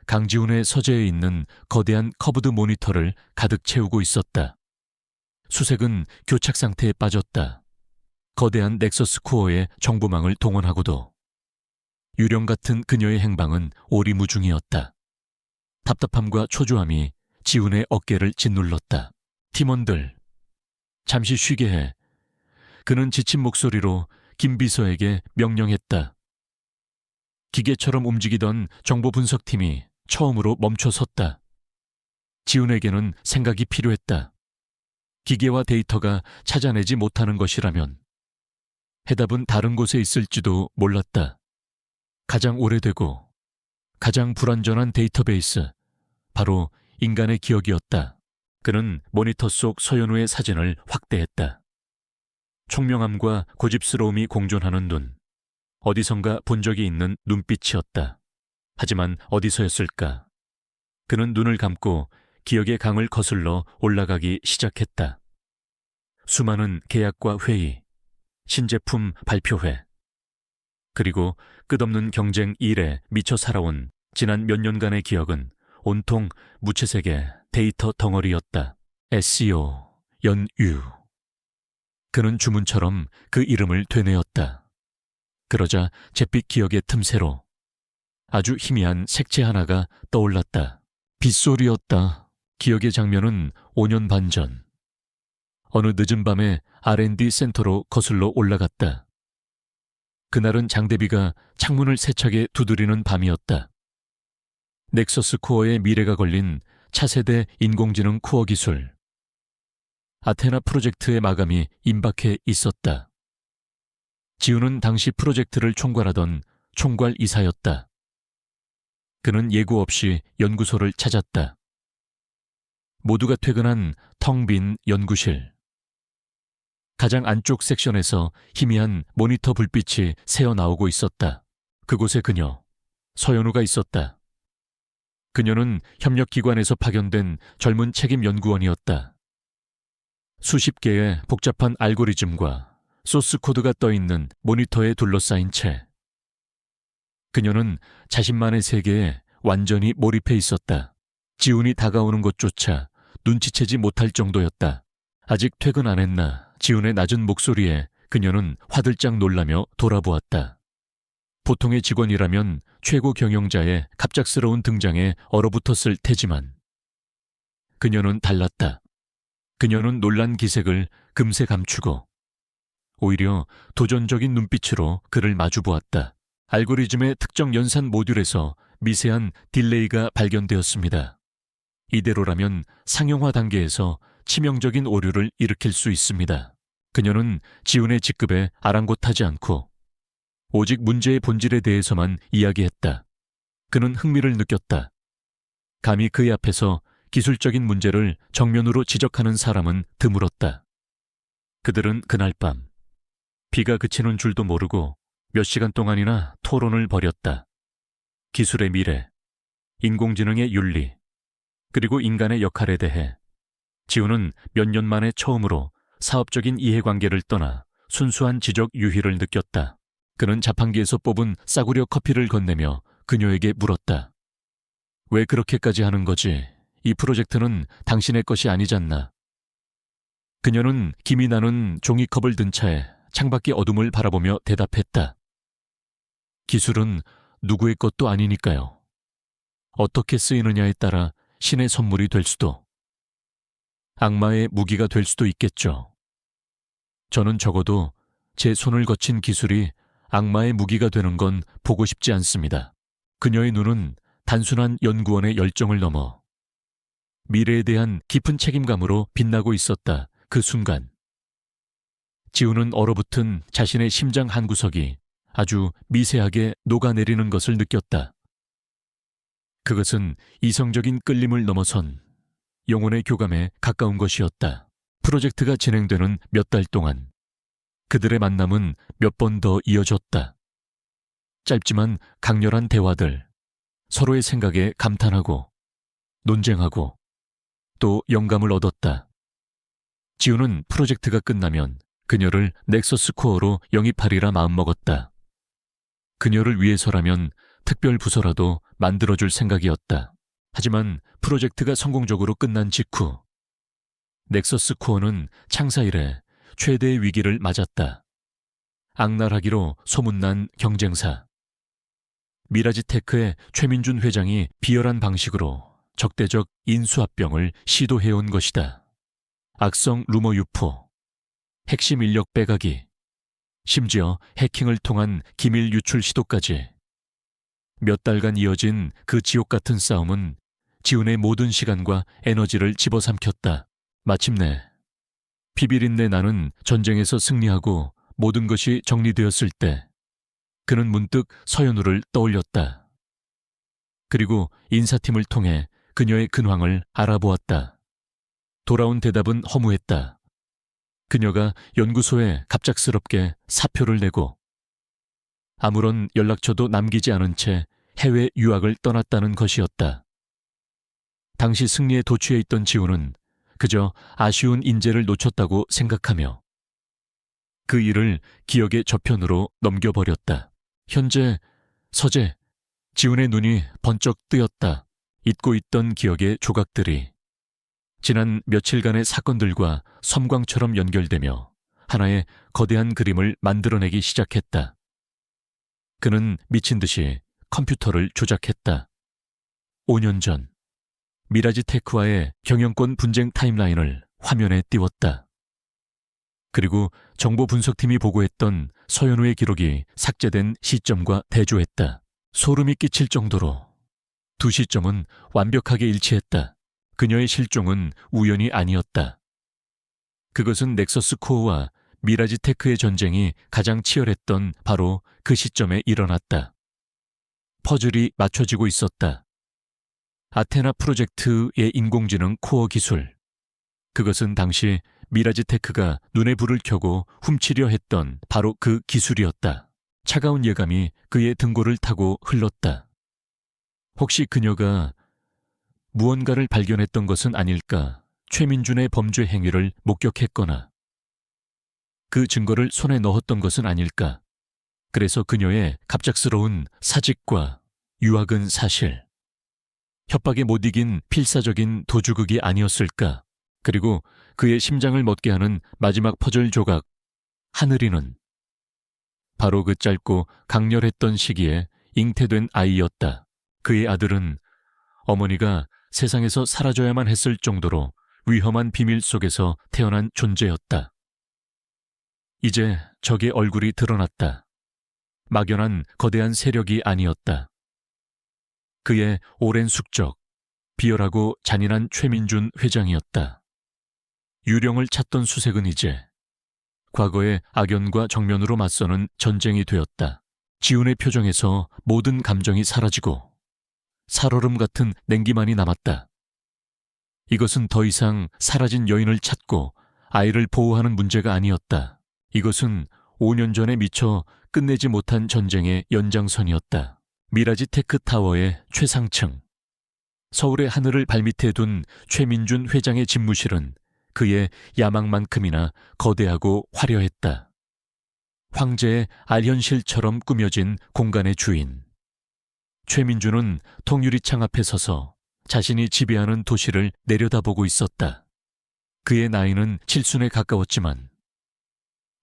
Speaker 1: 강지훈의 서재에 있는 거대한 커브드 모니터를 가득 채우고 있었다. 수색은 교착 상태에 빠졌다. 거대한 넥서스 코어의 정보망을 동원하고도 유령 같은 그녀의 행방은 오리무중이었다. 답답함과 초조함이 지훈의 어깨를 짓눌렀다. 팀원들, 잠시 쉬게 해. 그는 지친 목소리로 김 비서에게 명령했다. 기계처럼 움직이던 정보 분석팀이 처음으로 멈춰 섰다. 지훈에게는 생각이 필요했다. 기계와 데이터가 찾아내지 못하는 것이라면 해답은 다른 곳에 있을지도 몰랐다. 가장 오래되고 가장 불완전한 데이터베이스, 바로 인간의 기억이었다. 그는 모니터 속 서연우의 사진을 확대했다. 총명함과 고집스러움이 공존하는 눈, 어디선가 본 적이 있는 눈빛이었다. 하지만 어디서였을까? 그는 눈을 감고 기억의 강을 거슬러 올라가기 시작했다. 수많은 계약과 회의, 신제품 발표회, 그리고 끝없는 경쟁 일에 미쳐 살아온 지난 몇 년간의 기억은 온통 무채색의 데이터 덩어리였다. SEO, 연유. 그는 주문처럼 그 이름을 되뇌었다. 그러자 잿빛 기억의 틈새로 아주 희미한 색채 하나가 떠올랐다. 빗소리였다. 기억의 장면은 5년 반 전. 어느 늦은 밤에 R&D 센터로 거슬러 올라갔다. 그날은 장대비가 창문을 세차게 두드리는 밤이었다. 넥서스 코어의 미래가 걸린 차세대 인공지능 코어 기술. 아테나 프로젝트의 마감이 임박해 있었다. 지훈은 당시 프로젝트를 총괄하던 총괄 이사였다. 그는 예고 없이 연구소를 찾았다. 모두가 퇴근한 텅 빈 연구실. 가장 안쪽 섹션에서 희미한 모니터 불빛이 새어나오고 있었다. 그곳에 그녀, 서연우가 있었다. 그녀는 협력기관에서 파견된 젊은 책임 연구원이었다. 수십 개의 복잡한 알고리즘과 소스 코드가 떠있는 모니터에 둘러싸인 채 그녀는 자신만의 세계에 완전히 몰입해 있었다. 지훈이 다가오는 것조차 눈치채지 못할 정도였다. 아직 퇴근 안 했나? 지훈의 낮은 목소리에 그녀는 화들짝 놀라며 돌아보았다. 보통의 직원이라면 최고 경영자의 갑작스러운 등장에 얼어붙었을 테지만 그녀는 달랐다. 그녀는 놀란 기색을 금세 감추고 오히려 도전적인 눈빛으로 그를 마주보았다. 알고리즘의 특정 연산 모듈에서 미세한 딜레이가 발견되었습니다. 이대로라면 상용화 단계에서 치명적인 오류를 일으킬 수 있습니다. 그녀는 지훈의 직급에 아랑곳하지 않고 오직 문제의 본질에 대해서만 이야기했다. 그는 흥미를 느꼈다. 감히 그의 앞에서 기술적인 문제를 정면으로 지적하는 사람은 드물었다. 그들은 그날 밤 비가 그치는 줄도 모르고 몇 시간 동안이나 토론을 벌였다. 기술의 미래, 인공지능의 윤리, 그리고 인간의 역할에 대해 지훈은 몇 년 만에 처음으로 사업적인 이해관계를 떠나 순수한 지적 유희를 느꼈다. 그는 자판기에서 뽑은 싸구려 커피를 건네며 그녀에게 물었다. 왜 그렇게까지 하는 거지? 이 프로젝트는 당신의 것이 아니잖나. 그녀는 김이 나는 종이컵을 든 차에 창밖의 어둠을 바라보며 대답했다. 기술은 누구의 것도 아니니까요. 어떻게 쓰이느냐에 따라 신의 선물이 될 수도, 악마의 무기가 될 수도 있겠죠. 저는 적어도 제 손을 거친 기술이 악마의 무기가 되는 건 보고 싶지 않습니다. 그녀의 눈은 단순한 연구원의 열정을 넘어 미래에 대한 깊은 책임감으로 빛나고 있었다. 그 순간 지훈은 얼어붙은 자신의 심장 한구석이 아주 미세하게 녹아내리는 것을 느꼈다. 그것은 이성적인 끌림을 넘어선 영혼의 교감에 가까운 것이었다. 프로젝트가 진행되는 몇 달 동안 그들의 만남은 몇 번 더 이어졌다. 짧지만 강렬한 대화들, 서로의 생각에 감탄하고 논쟁하고 또 영감을 얻었다. 지훈은 프로젝트가 끝나면 그녀를 넥서스 코어로 영입하리라 마음먹었다. 그녀를 위해서라면 특별 부서라도 만들어줄 생각이었다. 하지만 프로젝트가 성공적으로 끝난 직후 넥서스 코어는 창사 이래 최대의 위기를 맞았다. 악랄하기로 소문난 경쟁사. 미라지테크의 최민준 회장이 비열한 방식으로 적대적 인수합병을 시도해온 것이다. 악성 루머 유포, 핵심 인력 빼가기, 심지어 해킹을 통한 기밀 유출 시도까지 몇 달간 이어진 그 지옥 같은 싸움은 지훈의 모든 시간과 에너지를 집어삼켰다. 마침내 피비린내 나는 전쟁에서 승리하고 모든 것이 정리되었을 때 그는 문득 서연우를 떠올렸다. 그리고 인사팀을 통해 그녀의 근황을 알아보았다. 돌아온 대답은 허무했다. 그녀가 연구소에 갑작스럽게 사표를 내고 아무런 연락처도 남기지 않은 채 해외 유학을 떠났다는 것이었다. 당시 승리에 도취해 있던 지훈은 그저 아쉬운 인재를 놓쳤다고 생각하며 그 일을 기억의 저편으로 넘겨버렸다. 현재 서재, 지훈의 눈이 번쩍 뜨였다. 잊고 있던 기억의 조각들이 지난 며칠간의 사건들과 섬광처럼 연결되며 하나의 거대한 그림을 만들어내기 시작했다. 그는 미친 듯이 컴퓨터를 조작했다. 5년 전 미라지 테크와의 경영권 분쟁 타임라인을 화면에 띄웠다. 그리고 정보 분석팀이 보고했던 서연우의 기록이 삭제된 시점과 대조했다. 소름이 끼칠 정도로 두 시점은 완벽하게 일치했다. 그녀의 실종은 우연이 아니었다. 그것은 넥서스 코어와 미라지 테크의 전쟁이 가장 치열했던 바로 그 시점에 일어났다. 퍼즐이 맞춰지고 있었다. 아테나 프로젝트의 인공지능 코어 기술. 그것은 당시 미라지 테크가 눈에 불을 켜고 훔치려 했던 바로 그 기술이었다. 차가운 예감이 그의 등골을 타고 흘렀다. 혹시 그녀가 무언가를 발견했던 것은 아닐까? 최민준의 범죄 행위를 목격했거나 그 증거를 손에 넣었던 것은 아닐까? 그래서 그녀의 갑작스러운 사직과 유학은 사실 협박에 못 이긴 필사적인 도주극이 아니었을까? 그리고 그의 심장을 멎게 하는 마지막 퍼즐 조각, 하늘이는 바로 그 짧고 강렬했던 시기에 잉태된 아이였다. 그의 아들은 어머니가 세상에서 사라져야만 했을 정도로 위험한 비밀 속에서 태어난 존재였다. 이제 적의 얼굴이 드러났다. 막연한 거대한 세력이 아니었다. 그의 오랜 숙적, 비열하고 잔인한 최민준 회장이었다. 유령을 찾던 수색은 이제 과거의 악연과 정면으로 맞서는 전쟁이 되었다. 지훈의 표정에서 모든 감정이 사라지고 살얼음 같은 냉기만이 남았다. 이것은 더 이상 사라진 여인을 찾고 아이를 보호하는 문제가 아니었다. 이것은 5년 전에 미처 끝내지 못한 전쟁의 연장선이었다. 미라지 테크타워의 최상층. 서울의 하늘을 발밑에 둔 최민준 회장의 집무실은 그의 야망만큼이나 거대하고 화려했다. 황제의 알현실처럼 꾸며진 공간의 주인. 최민준은 통유리창 앞에 서서 자신이 지배하는 도시를 내려다보고 있었다. 그의 나이는 칠순에 가까웠지만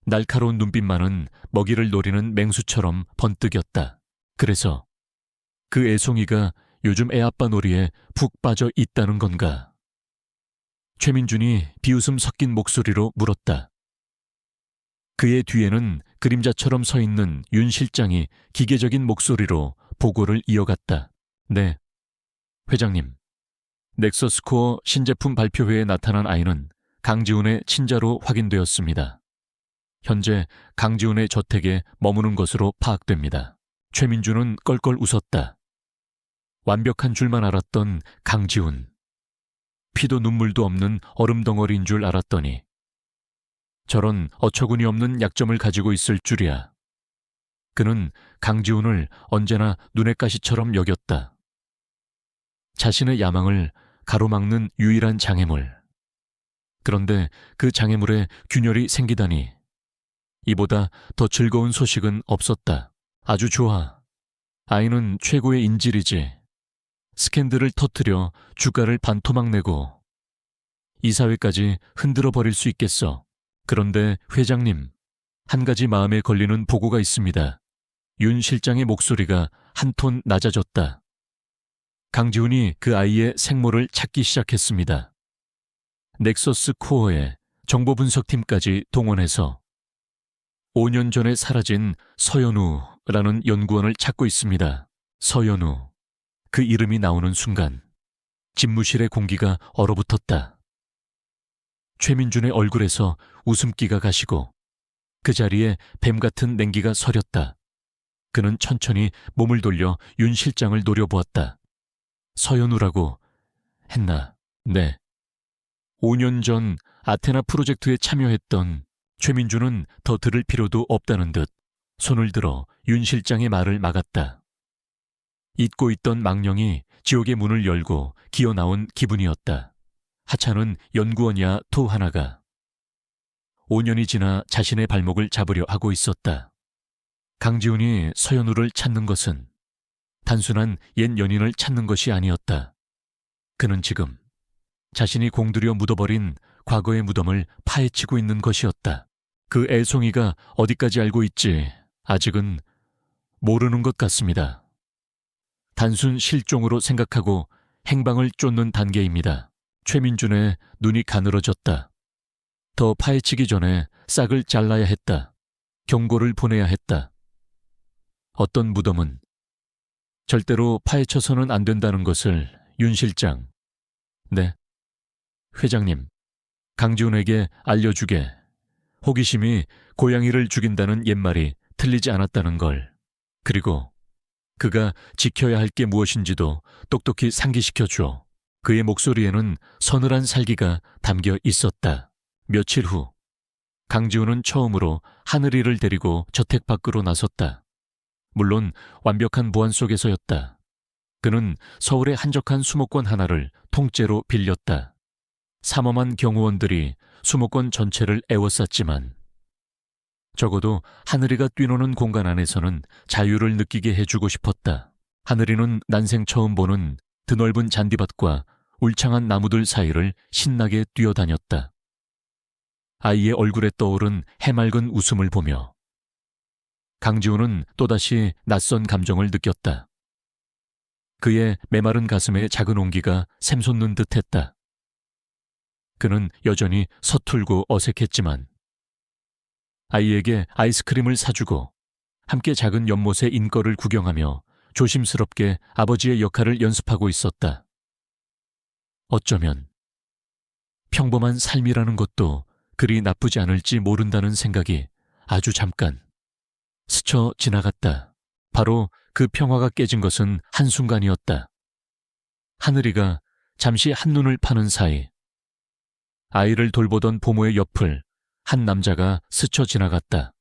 Speaker 1: 날카로운 눈빛만은 먹이를 노리는 맹수처럼 번뜩였다. 그래서 그 애송이가 요즘 애아빠 놀이에 푹 빠져 있다는 건가? 최민준이 비웃음 섞인 목소리로 물었다. 그의 뒤에는 그림자처럼 서 있는 윤 실장이 기계적인 목소리로 보고를 이어갔다. 네, 회장님. 넥서스 코어 신제품 발표회에 나타난 아이는 강지훈의 친자로 확인되었습니다. 현재 강지훈의 저택에 머무는 것으로 파악됩니다. 최민준은 껄껄 웃었다. 완벽한 줄만 알았던 강지훈. 피도 눈물도 없는 얼음덩어리인 줄 알았더니 저런 어처구니 없는 약점을 가지고 있을 줄이야. 그는 강지훈을 언제나 눈의 가시처럼 여겼다. 자신의 야망을 가로막는 유일한 장애물. 그런데 그 장애물에 균열이 생기다니 이보다 더 즐거운 소식은 없었다. 아주 좋아. 아이는 최고의 인질이지. 스캔들을 터뜨려 주가를 반토막 내고 이사회까지 흔들어 버릴 수 있겠어. 그런데 회장님, 한 가지 마음에 걸리는 보고가 있습니다. 윤 실장의 목소리가 한 톤 낮아졌다. 강지훈이 그 아이의 생모를 찾기 시작했습니다. 넥서스 코어의 정보 분석팀까지 동원해서 5년 전에 사라진 서연우라는 연구원을 찾고 있습니다. 서연우. 그 이름이 나오는 순간 집무실의 공기가 얼어붙었다. 최민준의 얼굴에서 웃음기가 가시고 그 자리에 뱀 같은 냉기가 서렸다. 그는 천천히 몸을 돌려 윤 실장을 노려보았다. 서연우라고 했나? 네. 5년 전 아테나 프로젝트에 참여했던 최민준은 더 들을 필요도 없다는 듯 손을 들어 윤 실장의 말을 막았다. 잊고 있던 망령이 지옥의 문을 열고 기어 나온 기분이었다. 하찮은 연구원이야 토 하나가. 5년이 지나 자신의 발목을 잡으려 하고 있었다. 강지훈이 서연우를 찾는 것은 단순한 옛 연인을 찾는 것이 아니었다. 그는 지금 자신이 공들여 묻어버린 과거의 무덤을 파헤치고 있는 것이었다. 그 애송이가 어디까지 알고 있지 아직은 모르는 것 같습니다. 단순 실종으로 생각하고 행방을 쫓는 단계입니다. 최민준의 눈이 가늘어졌다. 더 파헤치기 전에 싹을 잘라야 했다. 경고를 보내야 했다. 어떤 무덤은 절대로 파헤쳐서는 안 된다는 것을 윤 실장. 네. 회장님, 강지훈에게 알려주게. 호기심이 고양이를 죽인다는 옛말이 틀리지 않았다는 걸. 그리고 그가 지켜야 할 게 무엇인지도 똑똑히 상기시켜줘. 그의 목소리에는 서늘한 살기가 담겨 있었다. 며칠 후 강지훈은 처음으로 하늘이를 데리고 저택 밖으로 나섰다. 물론 완벽한 보안 속에서였다. 그는 서울의 한적한 수목권 하나를 통째로 빌렸다. 삼엄한 경호원들이 수목권 전체를 에워쌌지만 적어도 하늘이가 뛰노는 공간 안에서는 자유를 느끼게 해주고 싶었다. 하늘이는 난생 처음 보는 드넓은 잔디밭과 울창한 나무들 사이를 신나게 뛰어다녔다. 아이의 얼굴에 떠오른 해맑은 웃음을 보며 강지훈은 또다시 낯선 감정을 느꼈다. 그의 메마른 가슴에 작은 온기가 샘솟는 듯했다. 그는 여전히 서툴고 어색했지만 아이에게 아이스크림을 사주고 함께 작은 연못의 인거를 구경하며 조심스럽게 아버지의 역할을 연습하고 있었다. 어쩌면 평범한 삶이라는 것도 그리 나쁘지 않을지 모른다는 생각이 아주 잠깐 스쳐 지나갔다. 바로 그 평화가 깨진 것은 한순간이었다. 하늘이가 잠시 한눈을 파는 사이 아이를 돌보던 부모의 옆을 한 남자가 스쳐 지나갔다.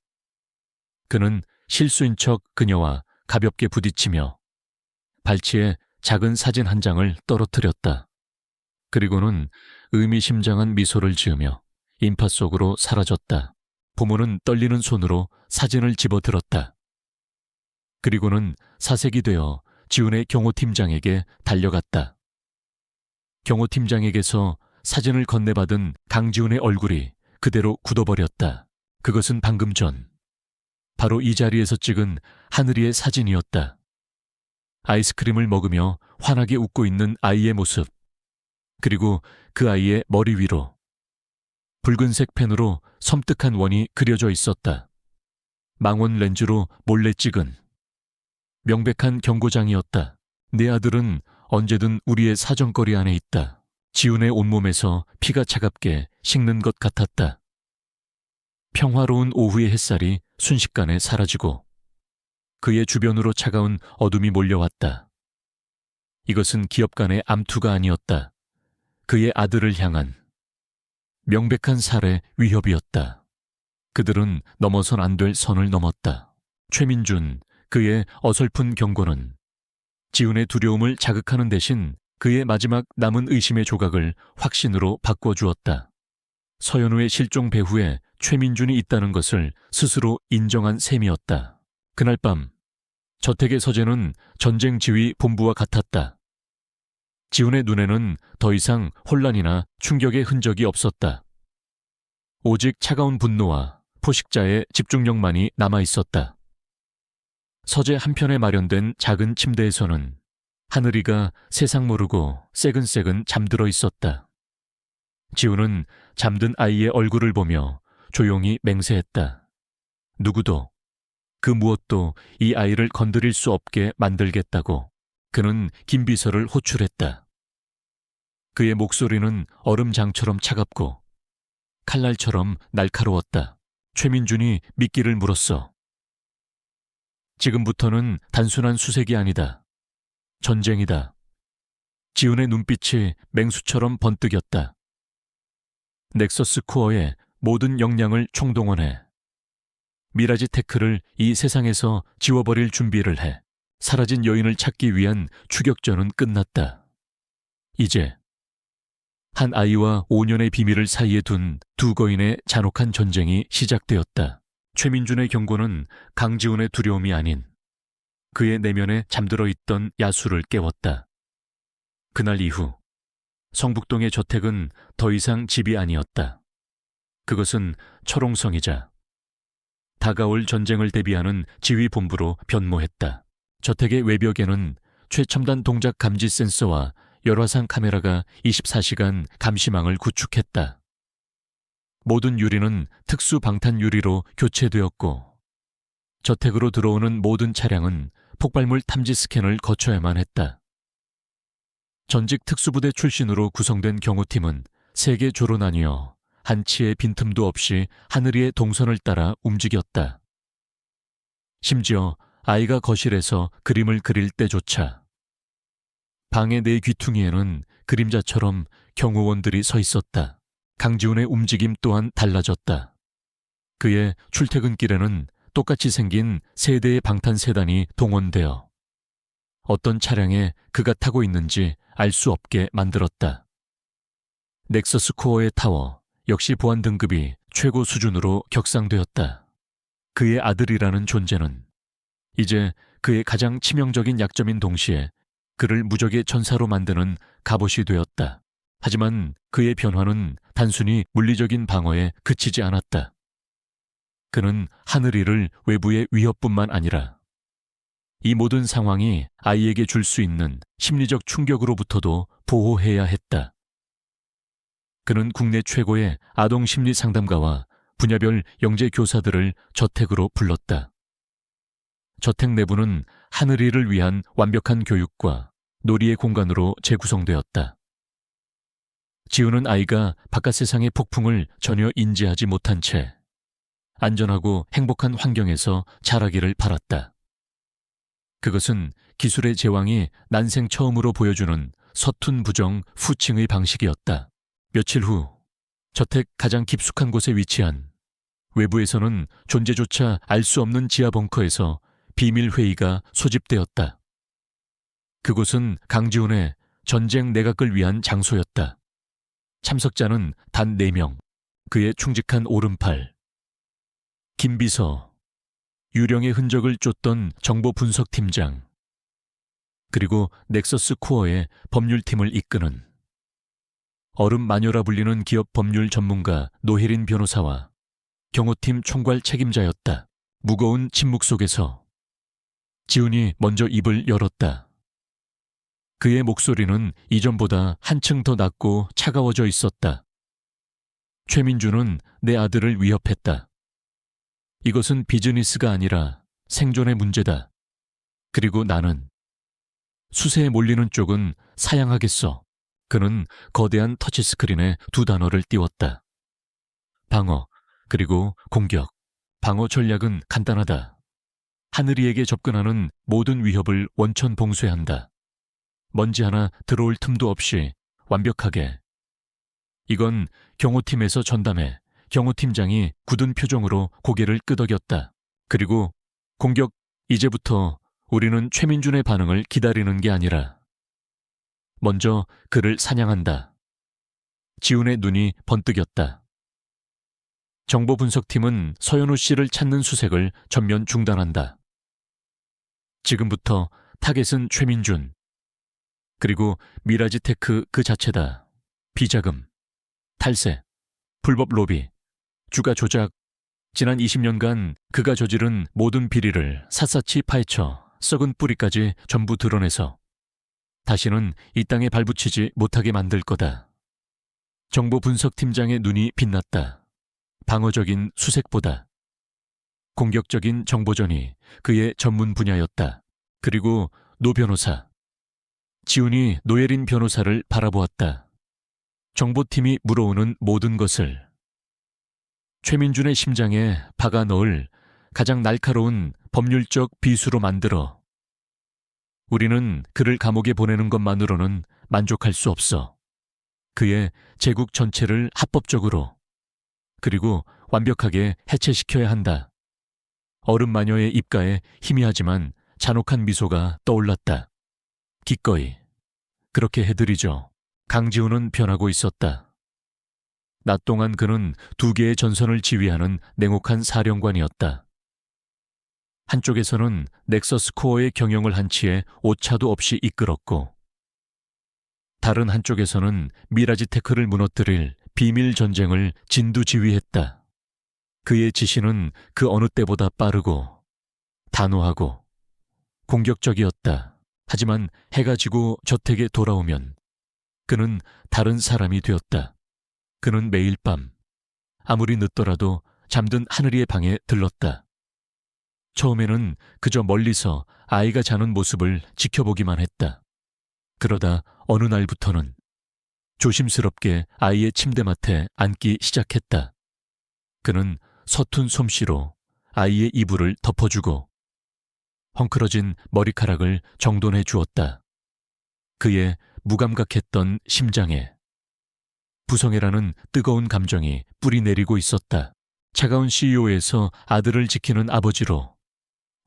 Speaker 1: 그는 실수인 척 그녀와 가볍게 부딪히며 발치에 작은 사진 한 장을 떨어뜨렸다. 그리고는 의미심장한 미소를 지으며 인파 속으로 사라졌다. 부모는 떨리는 손으로 사진을 집어들었다. 그리고는 사색이 되어 지훈의 경호팀장에게 달려갔다. 경호팀장에게서 사진을 건네받은 강지훈의 얼굴이 그대로 굳어버렸다. 그것은 방금 전 바로 이 자리에서 찍은 하늘이의 사진이었다. 아이스크림을 먹으며 환하게 웃고 있는 아이의 모습. 그리고 그 아이의 머리 위로 붉은색 펜으로 섬뜩한 원이 그려져 있었다. 망원 렌즈로 몰래 찍은 명백한 경고장이었다. 내 아들은 언제든 우리의 사정거리 안에 있다. 지훈의 온몸에서 피가 차갑게 식는 것 같았다. 평화로운 오후의 햇살이 순식간에 사라지고 그의 주변으로 차가운 어둠이 몰려왔다. 이것은 기업 간의 암투가 아니었다. 그의 아들을 향한 명백한 살해 위협이었다. 그들은 넘어선 안 될 선을 넘었다. 최민준, 그의 어설픈 경고는 지훈의 두려움을 자극하는 대신 그의 마지막 남은 의심의 조각을 확신으로 바꿔주었다. 서연우의 실종 배후에 최민준이 있다는 것을 스스로 인정한 셈이었다. 그날 밤 저택의 서재는 전쟁 지휘 본부와 같았다. 지훈의 눈에는 더 이상 혼란이나 충격의 흔적이 없었다. 오직 차가운 분노와 포식자의 집중력만이 남아있었다. 서재 한편에 마련된 작은 침대에서는 하늘이가 세상 모르고 새근새근 잠들어 있었다. 지훈은 잠든 아이의 얼굴을 보며 조용히 맹세했다. 누구도 그 무엇도 이 아이를 건드릴 수 없게 만들겠다고 그는 김비서를 호출했다. 그의 목소리는 얼음장처럼 차갑고 칼날처럼 날카로웠다. 최민준이 미끼를 물었어. 지금부터는 단순한 수색이 아니다. 전쟁이다. 지훈의 눈빛이 맹수처럼 번뜩였다. 넥서스 코어의 모든 역량을 총동원해 미라지 테크를 이 세상에서 지워버릴 준비를 해. 사라진 여인을 찾기 위한 추격전은 끝났다. 이제 한 아이와 5년의 비밀을 사이에 둔 두 거인의 잔혹한 전쟁이 시작되었다. 최민준의 경고는 강지훈의 두려움이 아닌 그의 내면에 잠들어 있던 야수를 깨웠다. 그날 이후 성북동의 저택은 더 이상 집이 아니었다. 그것은 철옹성이자 다가올 전쟁을 대비하는 지휘본부로 변모했다. 저택의 외벽에는 최첨단 동작 감지 센서와 열화상 카메라가 24시간 감시망을 구축했다. 모든 유리는 특수 방탄 유리로 교체되었고 저택으로 들어오는 모든 차량은 폭발물 탐지 스캔을 거쳐야만 했다. 전직 특수부대 출신으로 구성된 경호팀은 3개 조로 나뉘어 한치의 빈틈도 없이 하늘이의 동선을 따라 움직였다. 심지어 아이가 거실에서 그림을 그릴 때조차 방의 네 귀퉁이에는 그림자처럼 경호원들이 서 있었다. 강지훈의 움직임 또한 달라졌다. 그의 출퇴근길에는 똑같이 생긴 3대의 방탄세단이 동원되어 어떤 차량에 그가 타고 있는지 알 수 없게 만들었다. 넥서스 코어의 타워 역시 보안 등급이 최고 수준으로 격상되었다. 그의 아들이라는 존재는 이제 그의 가장 치명적인 약점인 동시에 그를 무적의 전사로 만드는 갑옷이 되었다. 하지만 그의 변화는 단순히 물리적인 방어에 그치지 않았다. 그는 하늘이를 외부의 위협뿐만 아니라 이 모든 상황이 아이에게 줄 수 있는 심리적 충격으로부터도 보호해야 했다. 그는 국내 최고의 아동 심리 상담가와 분야별 영재 교사들을 저택으로 불렀다. 저택 내부는 하늘이를 위한 완벽한 교육과 놀이의 공간으로 재구성되었다. 지우는 아이가 바깥 세상의 폭풍을 전혀 인지하지 못한 채 안전하고 행복한 환경에서 자라기를 바랐다. 그것은 기술의 제왕이 난생 처음으로 보여주는 서툰 부정 후칭의 방식이었다. 며칠 후 저택 가장 깊숙한 곳에 위치한 외부에서는 존재조차 알 수 없는 지하 벙커에서 비밀 회의가 소집되었다. 그곳은 강지훈의 전쟁 내각을 위한 장소였다. 참석자는 단 4명, 그의 충직한 오른팔, 김비서, 유령의 흔적을 쫓던 정보분석팀장, 그리고 넥서스 코어의 법률팀을 이끄는 얼음 마녀라 불리는 기업 법률 전문가 노혜린 변호사와 경호팀 총괄 책임자였다. 무거운 침묵 속에서 지훈이 먼저 입을 열었다. 그의 목소리는 이전보다 한층 더 낮고 차가워져 있었다. 최민준은 내 아들을 위협했다. 이것은 비즈니스가 아니라 생존의 문제다. 그리고 나는 수세에 몰리는 쪽은 사양하겠어. 그는 거대한 터치스크린에 2 단어를 띄웠다. 방어, 그리고 공격. 방어 전략은 간단하다. 하늘이에게 접근하는 모든 위협을 원천 봉쇄한다. 먼지 하나 들어올 틈도 없이 완벽하게. 이건 경호팀에서 전담해. 경호팀장이 굳은 표정으로 고개를 끄덕였다. 그리고 공격, 이제부터 우리는 최민준의 반응을 기다리는 게 아니라 먼저 그를 사냥한다. 지훈의 눈이 번뜩였다. 정보분석팀은 서현우 씨를 찾는 수색을 전면 중단한다. 지금부터 타겟은 최민준. 그리고 미라지 테크 그 자체다. 비자금, 탈세, 불법 로비, 주가 조작, 지난 20년간 그가 저지른 모든 비리를 샅샅이 파헤쳐 썩은 뿌리까지 전부 드러내서 다시는 이 땅에 발붙이지 못하게 만들 거다. 정보분석팀장의 눈이 빛났다. 방어적인 수색보다 공격적인 정보전이 그의 전문 분야였다. 그리고 노 변호사. 지훈이 노예린 변호사를 바라보았다. 정보팀이 물어오는 모든 것을 최민준의 심장에 박아 넣을 가장 날카로운 법률적 비수로 만들어 우리는 그를 감옥에 보내는 것만으로는 만족할 수 없어. 그의 제국 전체를 합법적으로 그리고 완벽하게 해체시켜야 한다. 어른 마녀의 입가에 희미하지만 잔혹한 미소가 떠올랐다. 기꺼이 그렇게 해드리죠. 강지훈은 변하고 있었다. 낮 동안 그는 2개의 전선을 지휘하는 냉혹한 사령관이었다. 한쪽에서는 넥서스 코어의 경영을 한치의 오차도 없이 이끌었고 다른 한쪽에서는 미라지 테크를 무너뜨릴 비밀 전쟁을 진두지휘했다. 그의 지시는 그 어느 때보다 빠르고 단호하고 공격적이었다. 하지만 해가 지고 저택에 돌아오면 그는 다른 사람이 되었다. 그는 매일 밤 아무리 늦더라도 잠든 하늘이의 방에 들렀다. 처음에는 그저 멀리서 아이가 자는 모습을 지켜보기만 했다. 그러다 어느 날부터는 조심스럽게 아이의 침대맡에 앉기 시작했다. 그는 서툰 솜씨로 아이의 이불을 덮어주고 헝클어진 머리카락을 정돈해 주었다. 그의 무감각했던 심장에 부성애라는 뜨거운 감정이 뿌리내리고 있었다. 차가운 CEO에서 아들을 지키는 아버지로,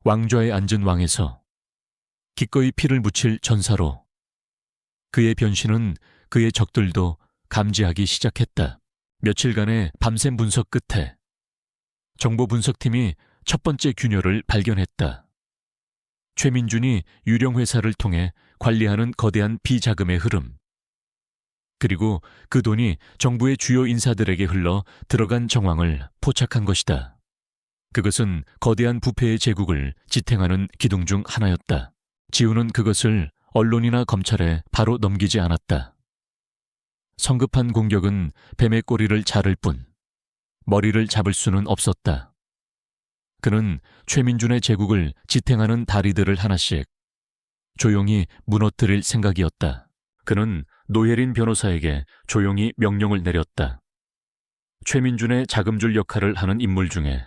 Speaker 1: 왕좌에 앉은 왕에서 기꺼이 피를 묻힐 전사로 그의 변신은 그의 적들도 감지하기 시작했다. 며칠간의 밤샘 분석 끝에 정보 분석팀이 첫 번째 균열을 발견했다. 최민준이 유령 회사를 통해 관리하는 거대한 비자금의 흐름. 그리고 그 돈이 정부의 주요 인사들에게 흘러 들어간 정황을 포착한 것이다. 그것은 거대한 부패의 제국을 지탱하는 기둥 중 하나였다. 지훈은 그것을 언론이나 검찰에 바로 넘기지 않았다. 성급한 공격은 뱀의 꼬리를 자를 뿐 머리를 잡을 수는 없었다. 그는 최민준의 제국을 지탱하는 다리들을 하나씩 조용히 무너뜨릴 생각이었다. 그는 노예린 변호사에게 조용히 명령을 내렸다. 최민준의 자금줄 역할을 하는 인물 중에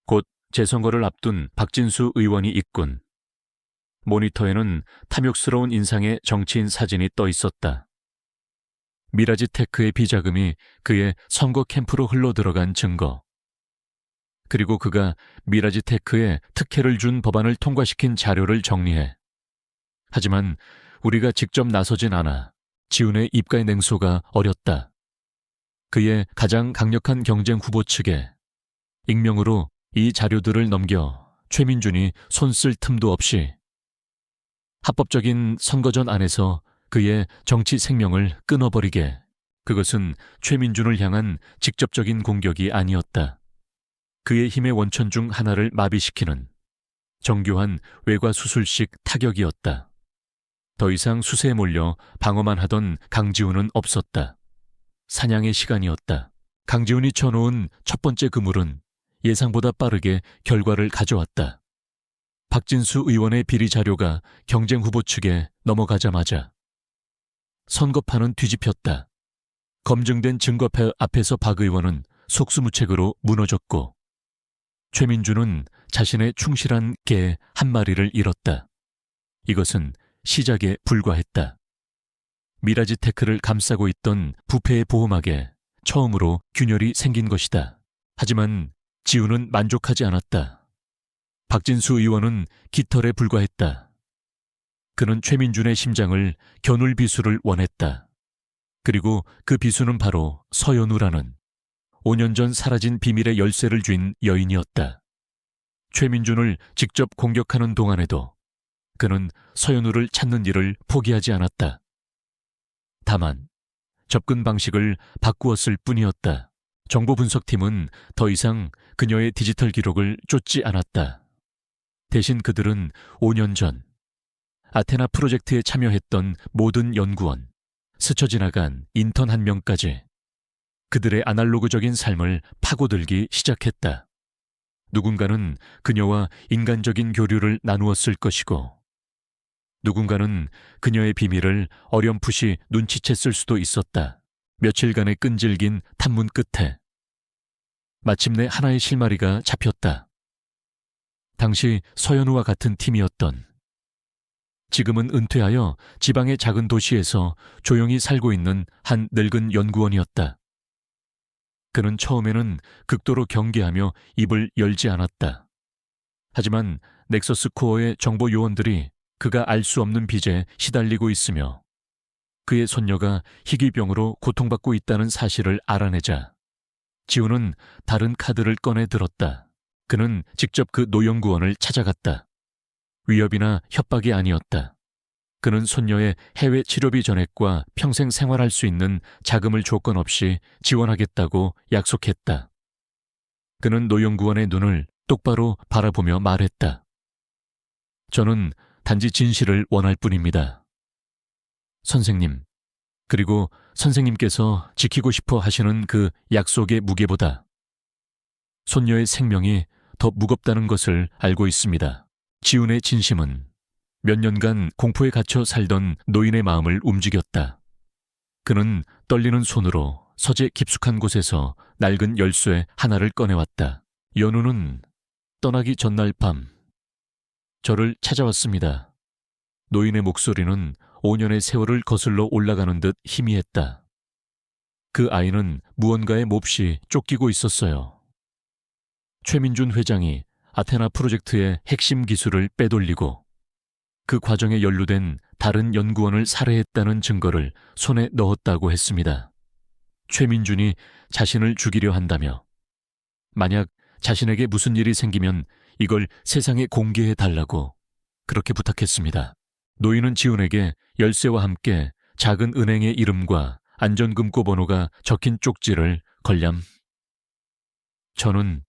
Speaker 1: 곧 재선거를 앞둔 박진수 의원이 있군. 모니터에는 탐욕스러운 인상의 정치인 사진이 떠 있었다. 미라지 테크의 비자금이 그의 선거 캠프로 흘러들어간 증거. 그리고 그가 미라지 테크에 특혜를 준 법안을 통과시킨 자료를 정리해. 하지만 우리가 직접 나서진 않아 지훈의 입가의 냉소가 어렸다. 그의 가장 강력한 경쟁 후보 측에 익명으로 이 자료들을 넘겨 최민준이 손쓸 틈도 없이 합법적인 선거전 안에서 그의 정치 생명을 끊어버리게. 그것은 최민준을 향한 직접적인 공격이 아니었다. 그의 힘의 원천 중 하나를 마비시키는 정교한 외과수술식 타격이었다. 더 이상 수세에 몰려 방어만 하던 강지훈은 없었다. 사냥의 시간이었다. 강지훈이 쳐놓은 첫 번째 그물은 예상보다 빠르게 결과를 가져왔다. 박진수 의원의 비리 자료가 경쟁 후보 측에 넘어가자마자 선거판은 뒤집혔다. 검증된 증거패 앞에서 박 의원은 속수무책으로 무너졌고 최민준은 자신의 충실한 개 한 마리를 잃었다. 이것은 시작에 불과했다. 미라지 테크를 감싸고 있던 부패의 보호막에 처음으로 균열이 생긴 것이다. 하지만 지훈은 만족하지 않았다. 박진수 의원은 깃털에 불과했다. 그는 최민준의 심장을 겨눌 비수를 원했다. 그리고 그 비수는 바로 서연우라는 5년 전 사라진 비밀의 열쇠를 쥔 여인이었다. 최민준을 직접 공격하는 동안에도 그는 서연우를 찾는 일을 포기하지 않았다. 다만 접근 방식을 바꾸었을 뿐이었다. 정보 분석팀은 더 이상 그녀의 디지털 기록을 쫓지 않았다. 대신 그들은 5년 전 아테나 프로젝트에 참여했던 모든 연구원, 스쳐 지나간 인턴 한 명까지 그들의 아날로그적인 삶을 파고들기 시작했다. 누군가는 그녀와 인간적인 교류를 나누었을 것이고, 누군가는 그녀의 비밀을 어렴풋이 눈치챘을 수도 있었다. 며칠간의 끈질긴 탐문 끝에 마침내 하나의 실마리가 잡혔다. 당시 서연우와 같은 팀이었던, 지금은 은퇴하여 지방의 작은 도시에서 조용히 살고 있는 한 늙은 연구원이었다. 그는 처음에는 극도로 경계하며 입을 열지 않았다. 하지만 넥서스 코어의 정보 요원들이 그가 알 수 없는 빚에 시달리고 있으며 그의 손녀가 희귀병으로 고통받고 있다는 사실을 알아내자 지훈은 다른 카드를 꺼내 들었다. 그는 직접 그 노연구원을 찾아갔다. 위협이나 협박이 아니었다. 그는 손녀의 해외 치료비 전액과 평생 생활할 수 있는 자금을 조건 없이 지원하겠다고 약속했다. 그는 노연구원의 눈을 똑바로 바라보며 말했다. 저는 단지 진실을 원할 뿐입니다. 선생님, 그리고 선생님께서 지키고 싶어 하시는 그 약속의 무게보다 손녀의 생명이 더 무겁다는 것을 알고 있습니다. 지훈의 진심은 몇 년간 공포에 갇혀 살던 노인의 마음을 움직였다. 그는 떨리는 손으로 서재 깊숙한 곳에서 낡은 열쇠 하나를 꺼내왔다. 연우는 떠나기 전날 밤 저를 찾아왔습니다. 노인의 목소리는 5년의 세월을 거슬러 올라가는 듯 희미했다. 그 아이는 무언가에 몹시 쫓기고 있었어요. 최민준 회장이 아테나 프로젝트의 핵심 기술을 빼돌리고 그 과정에 연루된 다른 연구원을 살해했다는 증거를 손에 넣었다고 했습니다. 최민준이 자신을 죽이려 한다며 만약 자신에게 무슨 일이 생기면 이걸 세상에 공개해 달라고 그렇게 부탁했습니다. 노인은 지훈에게 열쇠와 함께 작은 은행의 이름과 안전금고 번호가 적힌 쪽지를 걸렴. 저는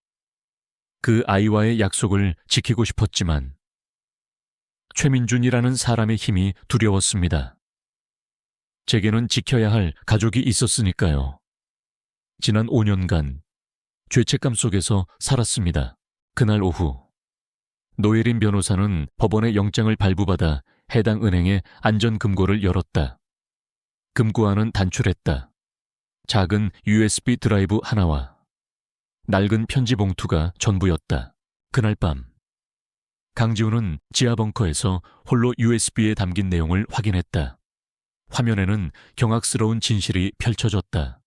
Speaker 1: 그 아이와의 약속을 지키고 싶었지만 최민준이라는 사람의 힘이 두려웠습니다. 제게는 지켜야 할 가족이 있었으니까요. 지난 5년간 죄책감 속에서 살았습니다. 그날 오후 노예린 변호사는 법원의 영장을 발부받아 해당 은행의 안전금고를 열었다. 금고 안은 단출했다. 작은 USB 드라이브 하나와 낡은 편지 봉투가 전부였다. 그날 밤 강지훈은 지하 벙커에서 홀로 USB에 담긴 내용을 확인했다. 화면에는 경악스러운 진실이 펼쳐졌다.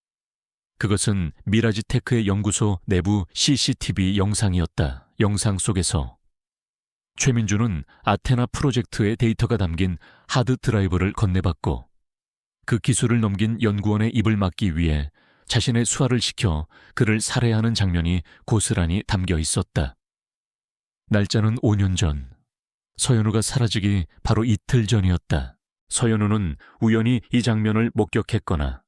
Speaker 1: 그것은 미라지 테크의 연구소 내부 CCTV 영상이었다. 영상 속에서 최민준은 아테나 프로젝트의 데이터가 담긴 하드 드라이브를 건네받고 그 기술을 넘긴 연구원의 입을 막기 위해 자신의 수하를 시켜 그를 살해하는 장면이 고스란히 담겨 있었다. 날짜는 5년 전, 서연우가 사라지기 바로 이틀 전이었다. 서연우는 우연히 이 장면을 목격했거나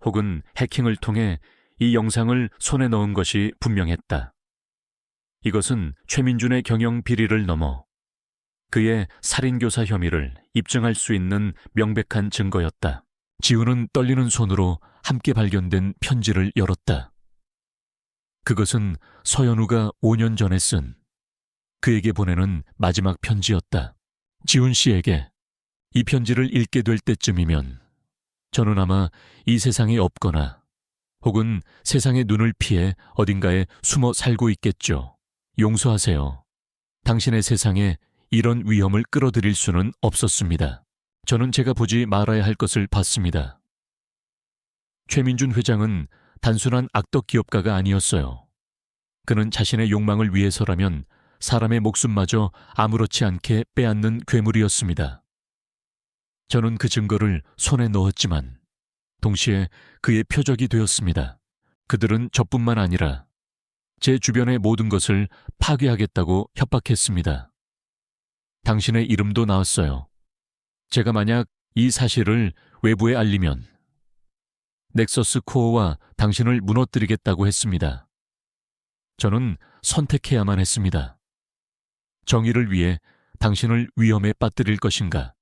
Speaker 1: 혹은 해킹을 통해 이 영상을 손에 넣은 것이 분명했다. 이것은 최민준의 경영 비리를 넘어 그의 살인교사 혐의를 입증할 수 있는 명백한 증거였다. 지훈은 떨리는 손으로 함께 발견된 편지를 열었다. 그것은 서연우가 5년 전에 쓴 그에게 보내는 마지막 편지였다. 지훈 씨에게 이 편지를 읽게 될 때쯤이면 저는 아마 이 세상에 없거나 혹은 세상의 눈을 피해 어딘가에 숨어 살고 있겠죠. 용서하세요. 당신의 세상에 이런 위험을 끌어들일 수는 없었습니다. 저는 제가 보지 말아야 할 것을 봤습니다. 최민준 회장은 단순한 악덕 기업가가 아니었어요. 그는 자신의 욕망을 위해서라면 사람의 목숨마저 아무렇지 않게 빼앗는 괴물이었습니다. 저는 그 증거를 손에 넣었지만 동시에 그의 표적이 되었습니다. 그들은 저뿐만 아니라 제 주변의 모든 것을 파괴하겠다고 협박했습니다. 당신의 이름도 나왔어요. 제가 만약 이 사실을 외부에 알리면 넥서스 코어와 당신을 무너뜨리겠다고 했습니다. 저는 선택해야만 했습니다. 정의를 위해 당신을 위험에 빠뜨릴 것인가?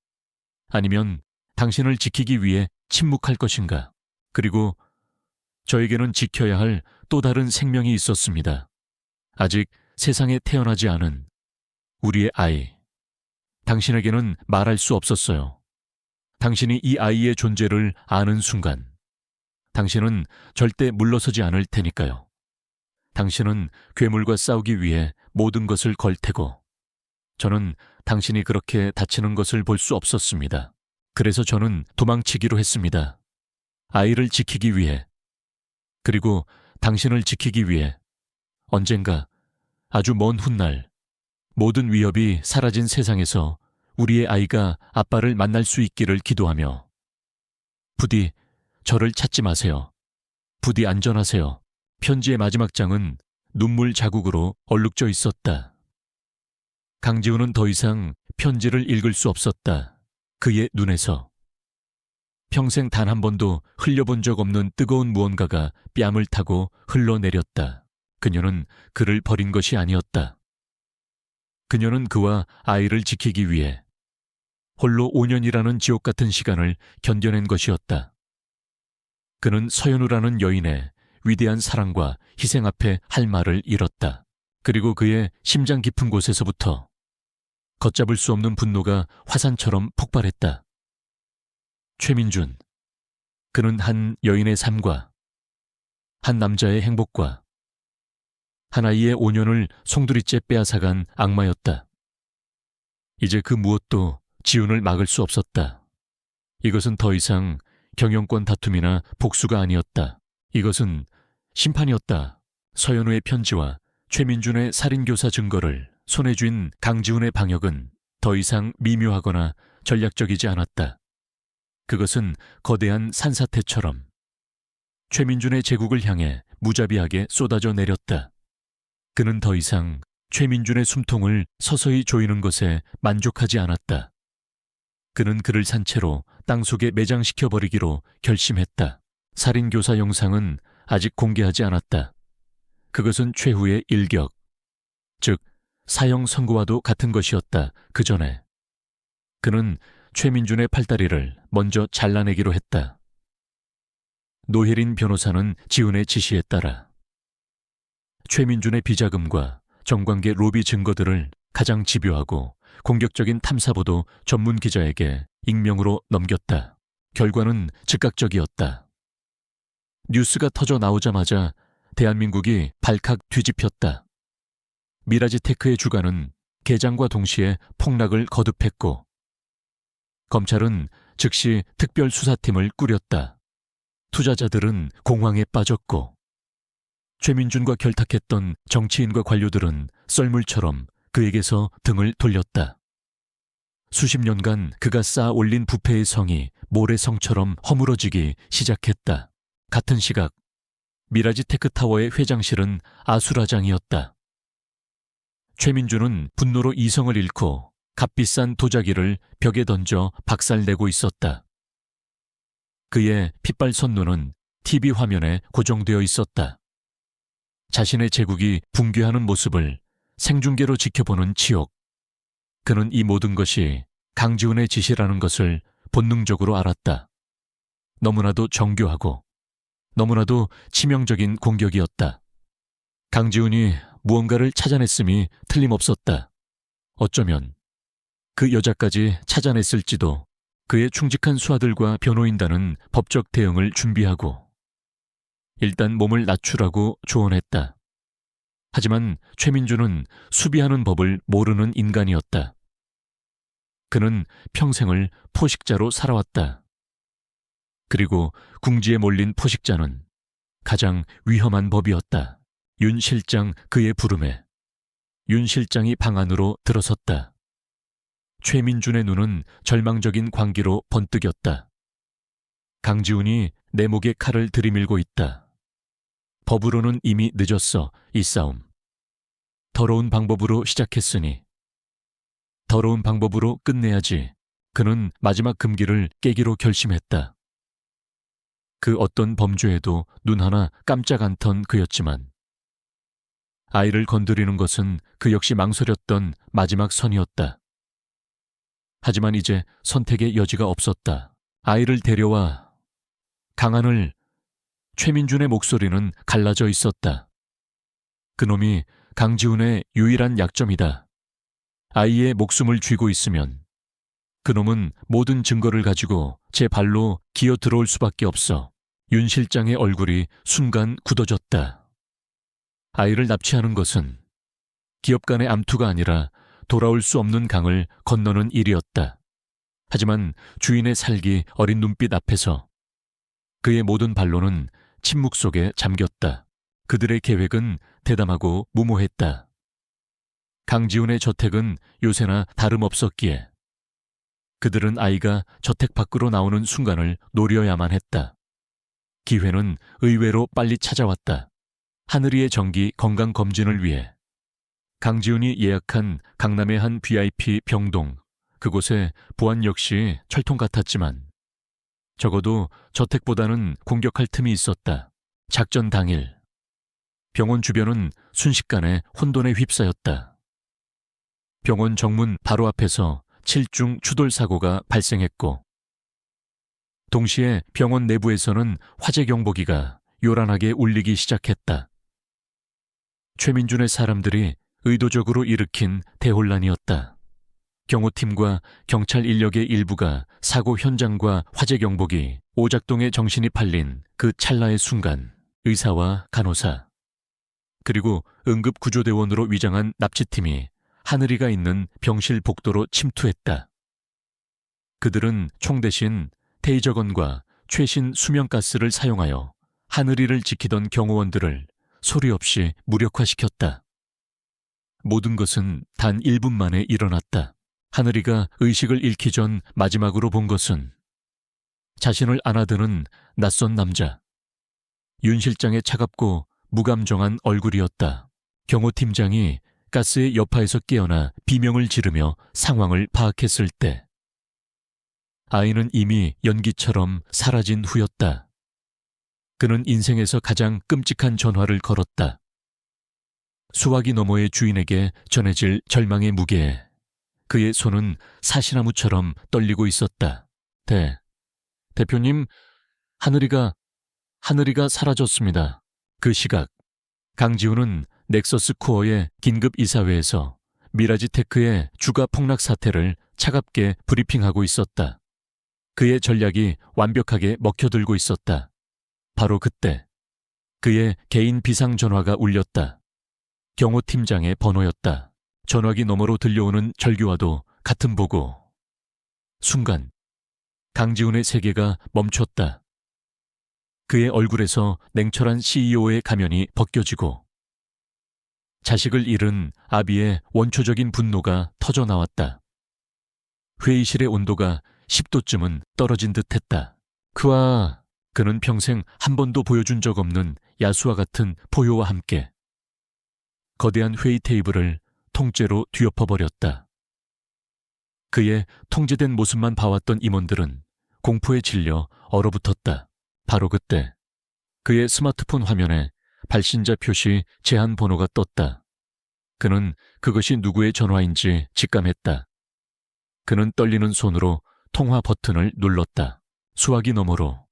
Speaker 1: 아니면 당신을 지키기 위해 침묵할 것인가? 그리고 저에게는 지켜야 할 또 다른 생명이 있었습니다. 아직 세상에 태어나지 않은 우리의 아이. 당신에게는 말할 수 없었어요. 당신이 이 아이의 존재를 아는 순간 당신은 절대 물러서지 않을 테니까요. 당신은 괴물과 싸우기 위해 모든 것을 걸 테고 저는 당신이 그렇게 다치는 것을 볼 수 없었습니다. 그래서 저는 도망치기로 했습니다. 아이를 지키기 위해, 그리고 당신을 지키기 위해. 언젠가 아주 먼 훗날 모든 위협이 사라진 세상에서 우리의 아이가 아빠를 만날 수 있기를 기도하며. 부디 저를 찾지 마세요. 부디 안전하세요. 편지의 마지막 장은 눈물 자국으로 얼룩져 있었다. 강지훈은 더 이상 편지를 읽을 수 없었다. 그의 눈에서 평생 단 한 번도 흘려본 적 없는 뜨거운 무언가가 뺨을 타고 흘러내렸다. 그녀는 그를 버린 것이 아니었다. 그녀는 그와 아이를 지키기 위해 홀로 5년이라는 지옥 같은 시간을 견뎌낸 것이었다. 그는 서연우라는 여인의 위대한 사랑과 희생 앞에 할 말을 잃었다. 그리고 그의 심장 깊은 곳에서부터 걷잡을 수 없는 분노가 화산처럼 폭발했다. 최민준. 그는 한 여인의 삶과 한 남자의 행복과 한 아이의 5년을 송두리째 빼앗아간 악마였다. 이제 그 무엇도 지훈을 막을 수 없었다. 이것은 더 이상 경영권 다툼이나 복수가 아니었다. 이것은 심판이었다. 서연우의 편지와 최민준의 살인교사 증거를 손에 쥔 강지훈의 방역은 더 이상 미묘하거나 전략적이지 않았다. 그것은 거대한 산사태처럼 최민준의 제국을 향해 무자비하게 쏟아져 내렸다. 그는 더 이상 최민준의 숨통을 서서히 조이는 것에 만족하지 않았다. 그는 그를 산채로 땅속에 매장시켜버리기로 결심했다. 살인교사 영상은 아직 공개하지 않았다. 그것은 최후의 일격, 즉 사형 선고와도 같은 것이었다. 그 전에 그는 최민준의 팔다리를 먼저 잘라내기로 했다. 노혜린 변호사는 지훈의 지시에 따라 최민준의 비자금과 정관계 로비 증거들을 가장 집요하고 공격적인 탐사보도 전문 기자에게 익명으로 넘겼다. 결과는 즉각적이었다. 뉴스가 터져 나오자마자 대한민국이 발칵 뒤집혔다. 미라지테크의 주가는 개장과 동시에 폭락을 거듭했고 검찰은 즉시 특별수사팀을 꾸렸다. 투자자들은 공황에 빠졌고 최민준과 결탁했던 정치인과 관료들은 썰물처럼 그에게서 등을 돌렸다. 수십 년간 그가 쌓아 올린 부패의 성이 모래성처럼 허물어지기 시작했다. 같은 시각 미라지테크타워의 회장실은 아수라장이었다. 최민준은 분노로 이성을 잃고 값비싼 도자기를 벽에 던져 박살내고 있었다. 그의 핏발선 눈은 TV 화면에 고정되어 있었다. 자신의 제국이 붕괴하는 모습을 생중계로 지켜보는 치욕. 그는 이 모든 것이 강지훈의 지시라는 것을 본능적으로 알았다. 너무나도 정교하고 너무나도 치명적인 공격이었다. 강지훈이 무언가를 찾아냈음이 틀림없었다. 어쩌면 그 여자까지 찾아냈을지도. 그의 충직한 수하들과 변호인단은 법적 대응을 준비하고 일단 몸을 낮추라고 조언했다. 하지만 최민준은 수비하는 법을 모르는 인간이었다. 그는 평생을 포식자로 살아왔다. 그리고 궁지에 몰린 포식자는 가장 위험한 법이었다. 윤 실장 그의 부름에 윤 실장이 방 안으로 들어섰다. 최민준의 눈은 절망적인 광기로 번뜩였다. 강지훈이 내 목에 칼을 들이밀고 있다. 법으로는 이미 늦었어, 이 싸움. 더러운 방법으로 시작했으니 더러운 방법으로 끝내야지. 그는 마지막 금기를 깨기로 결심했다. 그 어떤 범죄에도 눈 하나 깜짝 않던 그였지만 아이를 건드리는 것은 그 역시 망설였던 마지막 선이었다. 하지만 이제 선택의 여지가 없었다. 아이를 데려와. 강한을. 최민준의 목소리는 갈라져 있었다. 그놈이 강지훈의 유일한 약점이다. 아이의 목숨을 쥐고 있으면 그놈은 모든 증거를 가지고 제 발로 기어 들어올 수밖에 없어. 윤 실장의 얼굴이 순간 굳어졌다. 아이를 납치하는 것은 기업 간의 암투가 아니라 돌아올 수 없는 강을 건너는 일이었다. 하지만 주인의 살기 어린 눈빛 앞에서 그의 모든 반론은 침묵 속에 잠겼다. 그들의 계획은 대담하고 무모했다. 강지훈의 저택은 요새나 다름없었기에 그들은 아이가 저택 밖으로 나오는 순간을 노려야만 했다. 기회는 의외로 빨리 찾아왔다. 하늘이의 정기 건강검진을 위해 강지훈이 예약한 강남의 한 VIP 병동, 그곳에 보안 역시 철통 같았지만 적어도 저택보다는 공격할 틈이 있었다. 작전 당일 병원 주변은 순식간에 혼돈에 휩싸였다. 병원 정문 바로 앞에서 7중 추돌 사고가 발생했고 동시에 병원 내부에서는 화재 경보기가 요란하게 울리기 시작했다. 최민준의 사람들이 의도적으로 일으킨 대혼란이었다. 경호팀과 경찰 인력의 일부가 사고 현장과 화재 경보기, 오작동의 정신이 팔린 그 찰나의 순간 의사와 간호사 그리고 응급구조대원으로 위장한 납치팀이 하늘이가 있는 병실 복도로 침투했다. 그들은 총 대신 테이저건과 최신 수면가스를 사용하여 하늘이를 지키던 경호원들을 소리 없이 무력화시켰다. 모든 것은 단 1분 만에 일어났다. 하늘이가 의식을 잃기 전 마지막으로 본 것은 자신을 안아드는 낯선 남자. 윤 실장의 차갑고 무감정한 얼굴이었다. 경호팀장이 가스의 여파에서 깨어나 비명을 지르며 상황을 파악했을 때 아이는 이미 연기처럼 사라진 후였다. 그는 인생에서 가장 끔찍한 전화를 걸었다. 수화기 너머의 주인에게 전해질 절망의 무게에 그의 손은 사시나무처럼 떨리고 있었다. 대표님, 하늘이가 사라졌습니다. 그 시각 강지훈은 넥서스 코어의 긴급 이사회에서 미라지 테크의 주가 폭락 사태를 차갑게 브리핑하고 있었다. 그의 전략이 완벽하게 먹혀들고 있었다. 바로 그때 그의 개인 비상 전화가 울렸다. 경호팀장의 번호였다. 전화기 너머로 들려오는 절규와도 같은 보고. 순간 강지훈의 세계가 멈췄다. 그의 얼굴에서 냉철한 CEO의 가면이 벗겨지고 자식을 잃은 아비의 원초적인 분노가 터져나왔다. 회의실의 온도가 10도쯤은 떨어진 듯했다. 그는 평생 한 번도 보여준 적 없는 야수와 같은 포효와 함께 거대한 회의 테이블을 통째로 뒤엎어버렸다. 그의 통제된 모습만 봐왔던 임원들은 공포에 질려 얼어붙었다. 바로 그때 그의 스마트폰 화면에 발신자 표시 제한 번호가 떴다. 그는 그것이 누구의 전화인지 직감했다. 그는 떨리는 손으로 통화 버튼을 눌렀다. 수화기 너머로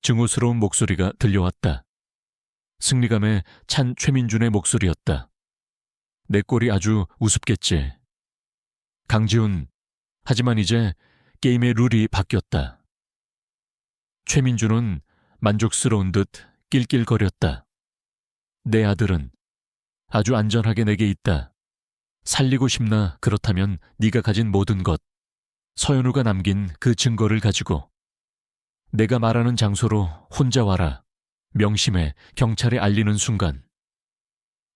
Speaker 1: 증오스러운 목소리가 들려왔다. 승리감에 찬 최민준의 목소리였다. 내 꼴이 아주 우습겠지. 강지훈, 하지만 이제 게임의 룰이 바뀌었다. 최민준은 만족스러운 듯 낄낄거렸다. 내 아들은 아주 안전하게 내게 있다. 살리고 싶나 그렇다면 네가 가진 모든 것, 서연우가 남긴 그 증거를 가지고 내가 말하는 장소로 혼자 와라. 명심해 경찰에 알리는 순간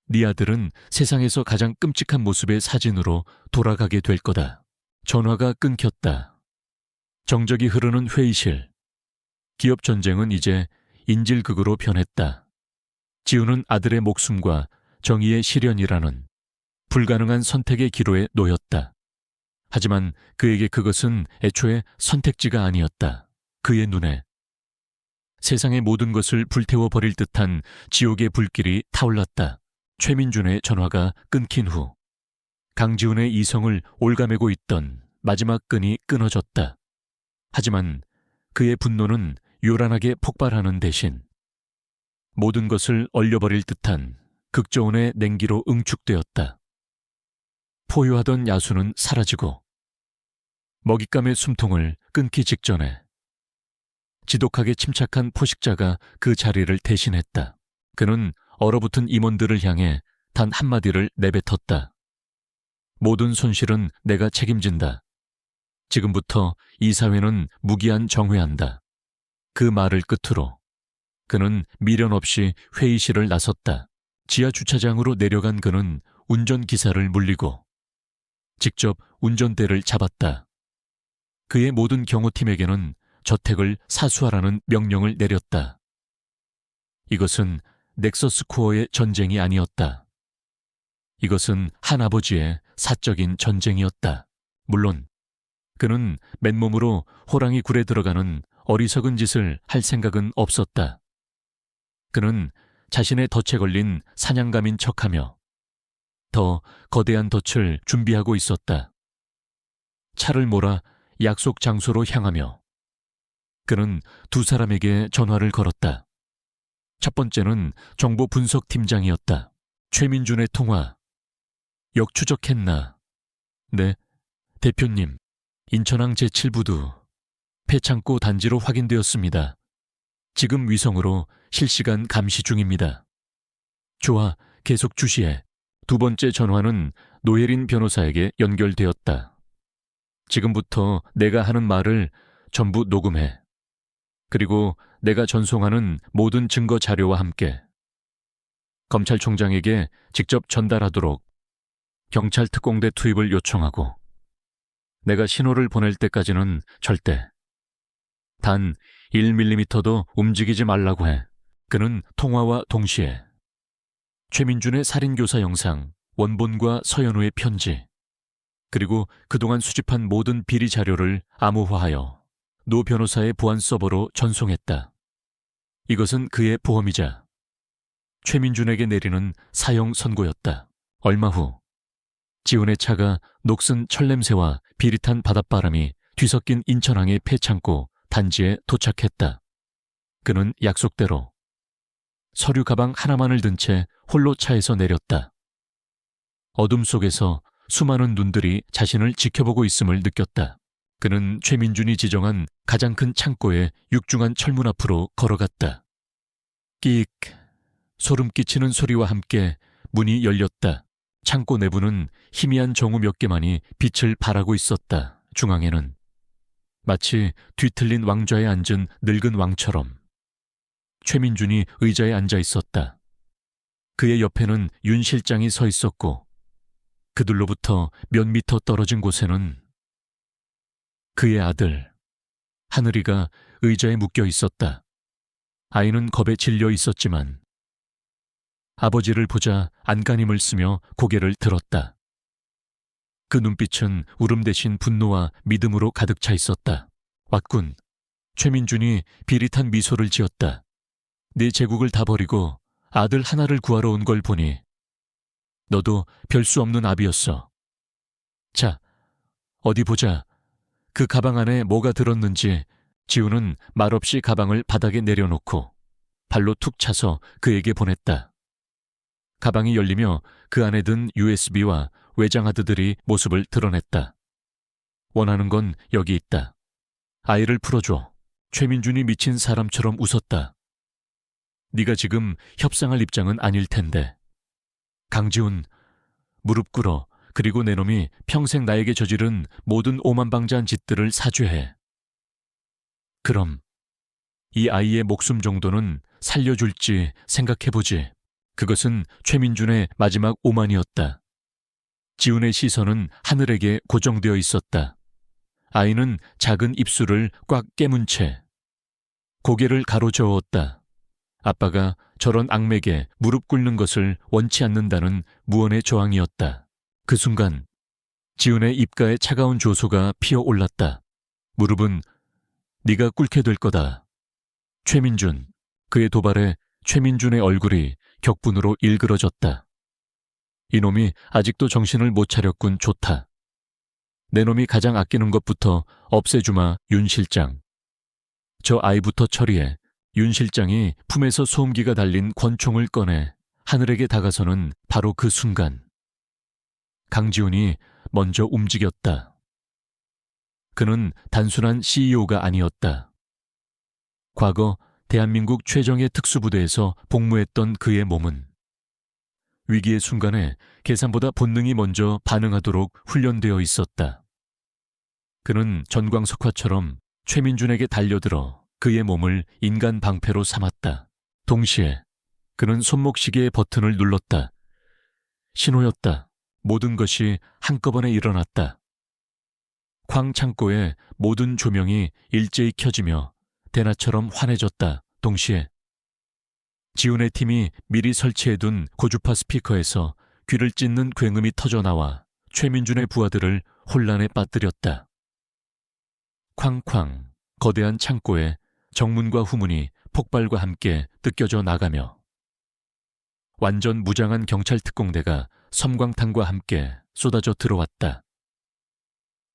Speaker 1: 네 아들은 세상에서 가장 끔찍한 모습의 사진으로 돌아가게 될 거다. 전화가 끊겼다. 정적이 흐르는 회의실. 기업 전쟁은 이제 인질극으로 변했다. 지우는 아들의 목숨과 정의의 실현이라는 불가능한 선택의 기로에 놓였다. 하지만 그에게 그것은 애초에 선택지가 아니었다. 그의 눈에 세상의 모든 것을 불태워버릴 듯한 지옥의 불길이 타올랐다. 최민준의 전화가 끊긴 후 강지훈의 이성을 올가매고 있던 마지막 끈이 끊어졌다. 하지만 그의 분노는 요란하게 폭발하는 대신 모든 것을 얼려버릴 듯한 극저온의 냉기로 응축되었다. 포효하던 야수는 사라지고 먹잇감의 숨통을 끊기 직전에 지독하게 침착한 포식자가 그 자리를 대신했다. 그는 얼어붙은 임원들을 향해 단 한마디를 내뱉었다. 모든 손실은 내가 책임진다. 지금부터 이 사회는 무기한 정회한다. 그 말을 끝으로 그는 미련 없이 회의실을 나섰다. 지하 주차장으로 내려간 그는 운전기사를 물리고 직접 운전대를 잡았다. 그의 모든 경호팀에게는 저택을 사수하라는 명령을 내렸다. 이것은 넥서스 코어의 전쟁이 아니었다. 이것은 한 아버지의 사적인 전쟁이었다. 물론 그는 맨몸으로 호랑이 굴에 들어가는 어리석은 짓을 할 생각은 없었다. 그는 자신의 덫에 걸린 사냥감인 척하며 더 거대한 덫을 준비하고 있었다. 차를 몰아 약속 장소로 향하며 그는 두 사람에게 전화를 걸었다. 첫 번째는 정보 분석 팀장이었다. 최민준의 통화. 역추적했나? 네, 대표님. 인천항 제7부두 폐창고 단지로 확인되었습니다. 지금 위성으로 실시간 감시 중입니다. 좋아, 계속 주시해. 두 번째 전화는 노예린 변호사에게 연결되었다. 지금부터 내가 하는 말을 전부 녹음해. 그리고 내가 전송하는 모든 증거 자료와 함께 검찰총장에게 직접 전달하도록 경찰 특공대 투입을 요청하고 내가 신호를 보낼 때까지는 절대 단 1mm도 움직이지 말라고 해. 그는 통화와 동시에 최민준의 살인교사 영상, 원본과 서연우의 편지, 그리고 그동안 수집한 모든 비리 자료를 암호화하여 노 변호사의 보안 서버로 전송했다. 이것은 그의 보험이자 최민준에게 내리는 사형 선고였다. 얼마 후 지훈의 차가 녹슨 철냄새와 비릿한 바닷바람이 뒤섞인 인천항의 폐창고 단지에 도착했다. 그는 약속대로 서류 가방 하나만을 든 채 홀로 차에서 내렸다. 어둠 속에서 수많은 눈들이 자신을 지켜보고 있음을 느꼈다. 그는 최민준이 지정한 가장 큰 창고의 육중한 철문 앞으로 걸어갔다. 끼익! 소름 끼치는 소리와 함께 문이 열렸다. 창고 내부는 희미한 정우 몇 개만이 빛을 발하고 있었다. 중앙에는 마치 뒤틀린 왕좌에 앉은 늙은 왕처럼 최민준이 의자에 앉아 있었다. 그의 옆에는 윤 실장이 서 있었고 그들로부터 몇 미터 떨어진 곳에는 그의 아들 하늘이가 의자에 묶여 있었다. 아이는 겁에 질려 있었지만 아버지를 보자 안간힘을 쓰며 고개를 들었다. 그 눈빛은 울음 대신 분노와 믿음으로 가득 차 있었다. 왔군. 최민준이 비릿한 미소를 지었다. 네 제국을 다 버리고 아들 하나를 구하러 온 걸 보니 너도 별 수 없는 아비였어. 자, 어디 보자. 그 가방 안에 뭐가 들었는지. 지우는 말없이 가방을 바닥에 내려놓고 발로 툭 차서 그에게 보냈다. 가방이 열리며 그 안에 든 USB와 외장 하드들이 모습을 드러냈다. 원하는 건 여기 있다. 아이를 풀어줘. 최민준이 미친 사람처럼 웃었다. 네가 지금 협상할 입장은 아닐 텐데. 강지훈, 무릎 꿇어. 그리고 내 놈이 평생 나에게 저지른 모든 오만방자한 짓들을 사죄해. 그럼 이 아이의 목숨 정도는 살려줄지 생각해보지. 그것은 최민준의 마지막 오만이었다. 지훈의 시선은 하늘에게 고정되어 있었다. 아이는 작은 입술을 꽉 깨문 채 고개를 가로저었다. 아빠가 저런 악맥에 무릎 꿇는 것을 원치 않는다는 무언의 저항이었다. 그 순간 지훈의 입가에 차가운 조소가 피어올랐다. 무릎은 네가 꿇게 될 거다. 최민준. 그의 도발에 최민준의 얼굴이 격분으로 일그러졌다. 이놈이 아직도 정신을 못 차렸군. 좋다. 내 놈이 가장 아끼는 것부터 없애주마. 윤 실장. 저 아이부터 처리해. 윤 실장이 품에서 소음기가 달린 권총을 꺼내 하늘에게 다가서는 바로 그 순간 강지훈이 먼저 움직였다. 그는 단순한 CEO가 아니었다. 과거 대한민국 최정예 특수부대에서 복무했던 그의 몸은 위기의 순간에 계산보다 본능이 먼저 반응하도록 훈련되어 있었다. 그는 전광석화처럼 최민준에게 달려들어 그의 몸을 인간 방패로 삼았다. 동시에 그는 손목시계의 버튼을 눌렀다. 신호였다. 모든 것이 한꺼번에 일어났다. 광 창고의 모든 조명이 일제히 켜지며 대낮처럼 환해졌다. 동시에 지훈의 팀이 미리 설치해둔 고주파 스피커에서 귀를 찢는 굉음이 터져나와 최민준의 부하들을 혼란에 빠뜨렸다. 쾅쾅 거대한 창고에 정문과 후문이 폭발과 함께 뜯겨져 나가며 완전 무장한 경찰 특공대가 섬광탄과 함께 쏟아져 들어왔다.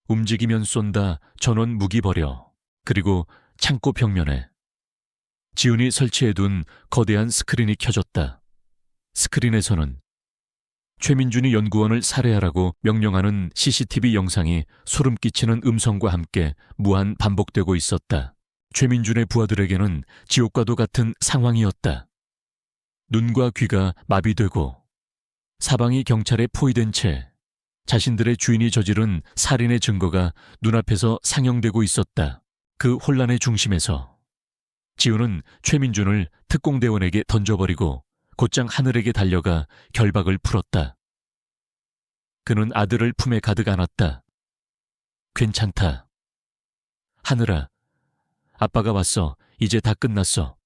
Speaker 1: 움직이면 쏜다 전원 무기 버려. 그리고 창고 벽면에 지훈이 설치해둔 거대한 스크린이 켜졌다. 스크린에서는 최민준이 연구원을 살해하라고 명령하는 CCTV 영상이 소름 끼치는 음성과 함께 무한 반복되고 있었다. 최민준의 부하들에게는 지옥과도 같은 상황이었다. 눈과 귀가 마비되고 사방이 경찰에 포위된 채 자신들의 주인이 저지른 살인의 증거가 눈앞에서 상영되고 있었다. 그 혼란의 중심에서 지훈은 최민준을 특공대원에게 던져버리고 곧장 하늘에게 달려가 결박을 풀었다. 그는 아들을 품에 가득 안았다. 괜찮다. 하늘아, 아빠가 왔어. 이제 다 끝났어.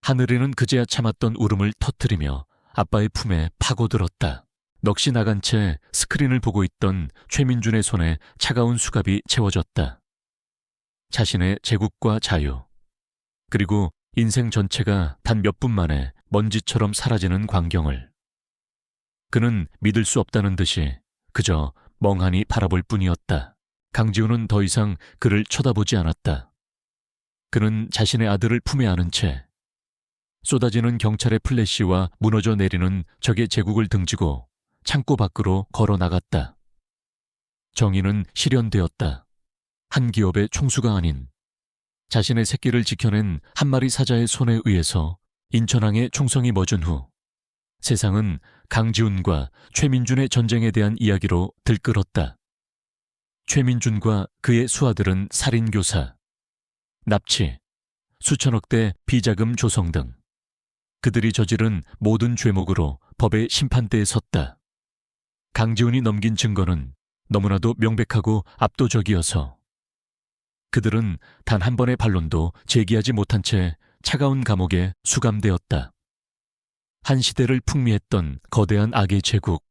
Speaker 1: 하늘이는 그제야 참았던 울음을 터뜨리며 아빠의 품에 파고들었다. 넋이 나간 채 스크린을 보고 있던 최민준의 손에 차가운 수갑이 채워졌다. 자신의 제국과 자유, 그리고 인생 전체가 단 몇 분 만에 먼지처럼 사라지는 광경을 그는 믿을 수 없다는 듯이 그저 멍하니 바라볼 뿐이었다. 강지훈은 더 이상 그를 쳐다보지 않았다. 그는 자신의 아들을 품에 안은 채 쏟아지는 경찰의 플래시와 무너져 내리는 적의 제국을 등지고 창고 밖으로 걸어 나갔다. 정의는 실현되었다. 한 기업의 총수가 아닌 자신의 새끼를 지켜낸 한 마리 사자의 손에 의해서 인천항에 총성이 멎은 후 세상은 강지훈과 최민준의 전쟁에 대한 이야기로 들끓었다. 최민준과 그의 수하들은 살인교사, 납치, 수천억대 비자금 조성 등 그들이 저지른 모든 죄목으로 법의 심판대에 섰다. 강지훈이 넘긴 증거는 너무나도 명백하고 압도적이어서 그들은 단 한 번의 반론도 제기하지 못한 채 차가운 감옥에 수감되었다. 한 시대를 풍미했던 거대한 악의 제국,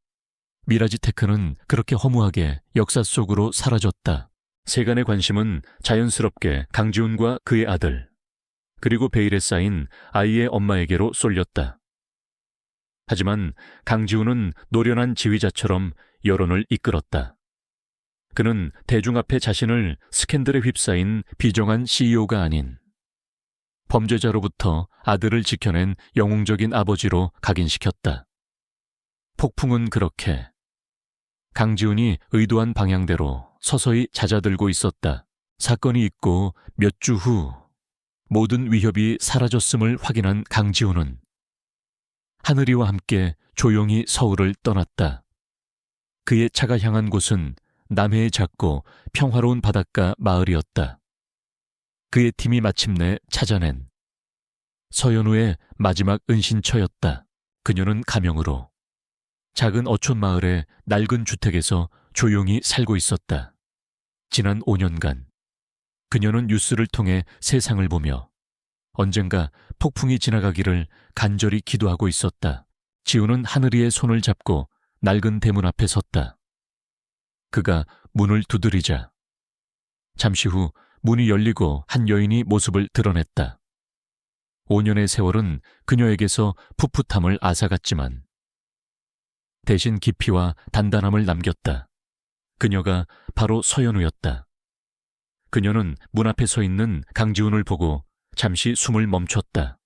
Speaker 1: 미라지테크는 그렇게 허무하게 역사 속으로 사라졌다. 세간의 관심은 자연스럽게 강지훈과 그의 아들, 그리고 베일에 쌓인 아이의 엄마에게로 쏠렸다. 하지만 강지훈은 노련한 지휘자처럼 여론을 이끌었다. 그는 대중 앞에 자신을 스캔들에 휩싸인 비정한 CEO가 아닌 범죄자로부터 아들을 지켜낸 영웅적인 아버지로 각인시켰다. 폭풍은 그렇게 강지훈이 의도한 방향대로 서서히 잦아들고 있었다. 사건이 있고 몇 주 후 모든 위협이 사라졌음을 확인한 강지훈은 하늘이와 함께 조용히 서울을 떠났다. 그의 차가 향한 곳은 남해의 작고 평화로운 바닷가 마을이었다. 그의 팀이 마침내 찾아낸 서현우의 마지막 은신처였다. 그녀는 가명으로 작은 어촌 마을의 낡은 주택에서 조용히 살고 있었다. 지난 5년간 그녀는 뉴스를 통해 세상을 보며 언젠가 폭풍이 지나가기를 간절히 기도하고 있었다. 지훈은 하늘이의 손을 잡고 낡은 대문 앞에 섰다. 그가 문을 두드리자 잠시 후 문이 열리고 한 여인이 모습을 드러냈다. 5년의 세월은 그녀에게서 풋풋함을 앗아갔지만 대신 깊이와 단단함을 남겼다. 그녀가 바로 서연우였다. 그녀는 문 앞에 서 있는 강지훈을 보고 잠시 숨을 멈췄다.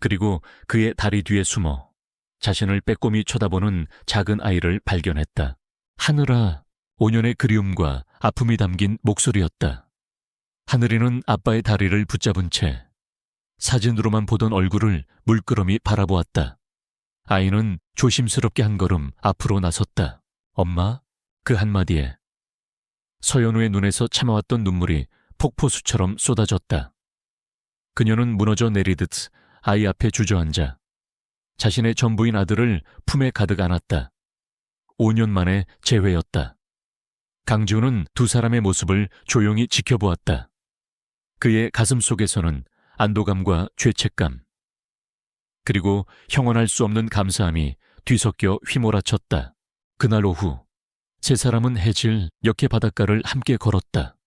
Speaker 1: 그리고 그의 다리 뒤에 숨어 자신을 빼꼼히 쳐다보는 작은 아이를 발견했다. 하늘아, 5년의 그리움과 아픔이 담긴 목소리였다. 하늘이는 아빠의 다리를 붙잡은 채 사진으로만 보던 얼굴을 물끄러미 바라보았다. 아이는 조심스럽게 한 걸음 앞으로 나섰다. 엄마? 그 한마디에 서연우의 눈에서 참아왔던 눈물이 폭포수처럼 쏟아졌다. 그녀는 무너져 내리듯 아이 앞에 주저앉아 자신의 전부인 아들을 품에 가득 안았다. 5년 만에 재회였다. 강지훈은 두 사람의 모습을 조용히 지켜보았다. 그의 가슴 속에서는 안도감과 죄책감, 그리고 형언할 수 없는 감사함이 뒤섞여 휘몰아쳤다. 그날 오후 세 사람은 해질 역해 바닷가를 함께 걸었다.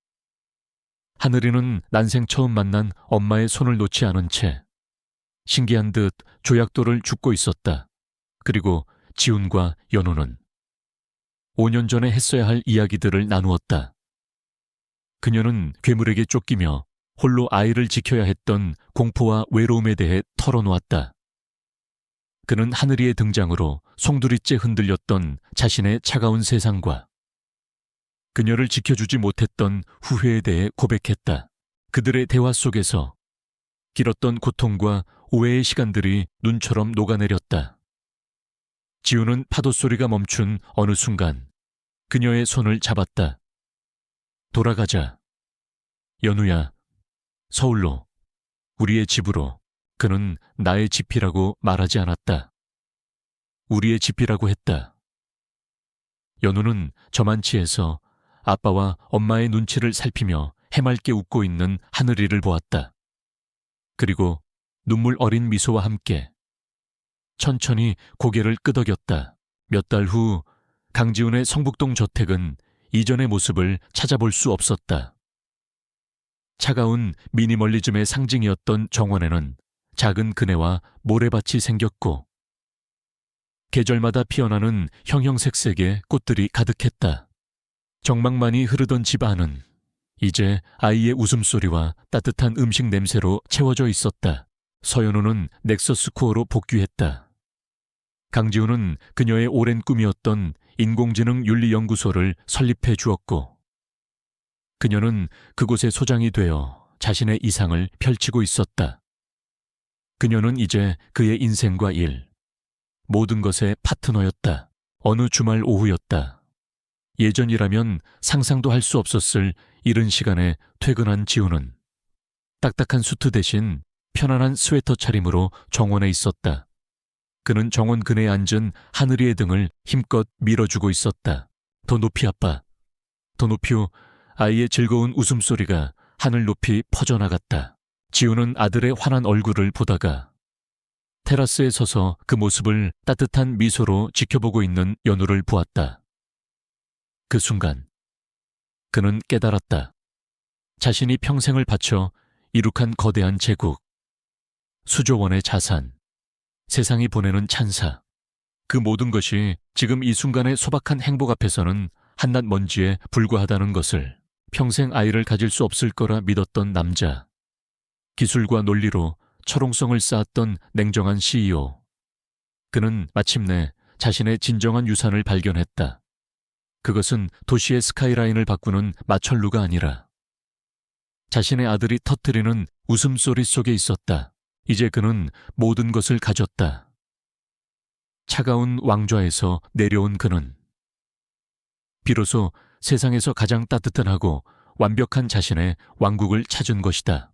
Speaker 1: 하늘이는 난생 처음 만난 엄마의 손을 놓지 않은 채 신기한 듯 조약돌을 줍고 있었다. 그리고 지훈과 연우는 5년 전에 했어야 할 이야기들을 나누었다. 그녀는 괴물에게 쫓기며 홀로 아이를 지켜야 했던 공포와 외로움에 대해 털어놓았다. 그는 하늘이의 등장으로 송두리째 흔들렸던 자신의 차가운 세상과 그녀를 지켜주지 못했던 후회에 대해 고백했다. 그들의 대화 속에서 길었던 고통과 오해의 시간들이 눈처럼 녹아내렸다. 지우는 파도 소리가 멈춘 어느 순간 그녀의 손을 잡았다. 돌아가자. 연우야, 서울로, 우리의 집으로. 그는 나의 집이라고 말하지 않았다. 우리의 집이라고 했다. 연우는 저만치에서 아빠와 엄마의 눈치를 살피며 해맑게 웃고 있는 하늘이를 보았다. 그리고 눈물 어린 미소와 함께 천천히 고개를 끄덕였다. 몇 달 후 강지훈의 성북동 저택은 이전의 모습을 찾아볼 수 없었다. 차가운 미니멀리즘의 상징이었던 정원에는 작은 그네와 모래밭이 생겼고 계절마다 피어나는 형형색색의 꽃들이 가득했다. 정막만이 흐르던 집 안은 이제 아이의 웃음소리와 따뜻한 음식 냄새로 채워져 있었다. 서연우는 넥서스 코어로 복귀했다. 강지훈은 그녀의 오랜 꿈이었던 인공지능 윤리연구소를 설립해 주었고 그녀는 그곳의 소장이 되어 자신의 이상을 펼치고 있었다. 그녀는 이제 그의 인생과 일, 모든 것의 파트너였다. 어느 주말 오후였다. 예전이라면 상상도 할 수 없었을 이른 시간에 퇴근한 지훈은 딱딱한 수트 대신 편안한 스웨터 차림으로 정원에 있었다. 그는 정원 그네에 앉은 하늘이의 등을 힘껏 밀어주고 있었다. 더 높이 아빠. 더 높이. 아이의 즐거운 웃음소리가 하늘 높이 퍼져나갔다. 지훈은 아들의 환한 얼굴을 보다가 테라스에 서서 그 모습을 따뜻한 미소로 지켜보고 있는 연우를 보았다. 그 순간 그는 깨달았다. 자신이 평생을 바쳐 이룩한 거대한 제국, 수조 원의 자산, 세상이 보내는 찬사, 그 모든 것이 지금 이 순간의 소박한 행복 앞에서는 한낱 먼지에 불과하다는 것을 평생 아이를 가질 수 없을 거라 믿었던 남자, 기술과 논리로 철옹성을 쌓았던 냉정한 CEO. 그는 마침내 자신의 진정한 유산을 발견했다. 그것은 도시의 스카이라인을 바꾸는 마천루가 아니라 자신의 아들이 터뜨리는 웃음소리 속에 있었다. 이제 그는 모든 것을 가졌다. 차가운 왕좌에서 내려온 그는 비로소 세상에서 가장 따뜻하고 완벽한 자신의 왕국을 찾은 것이다.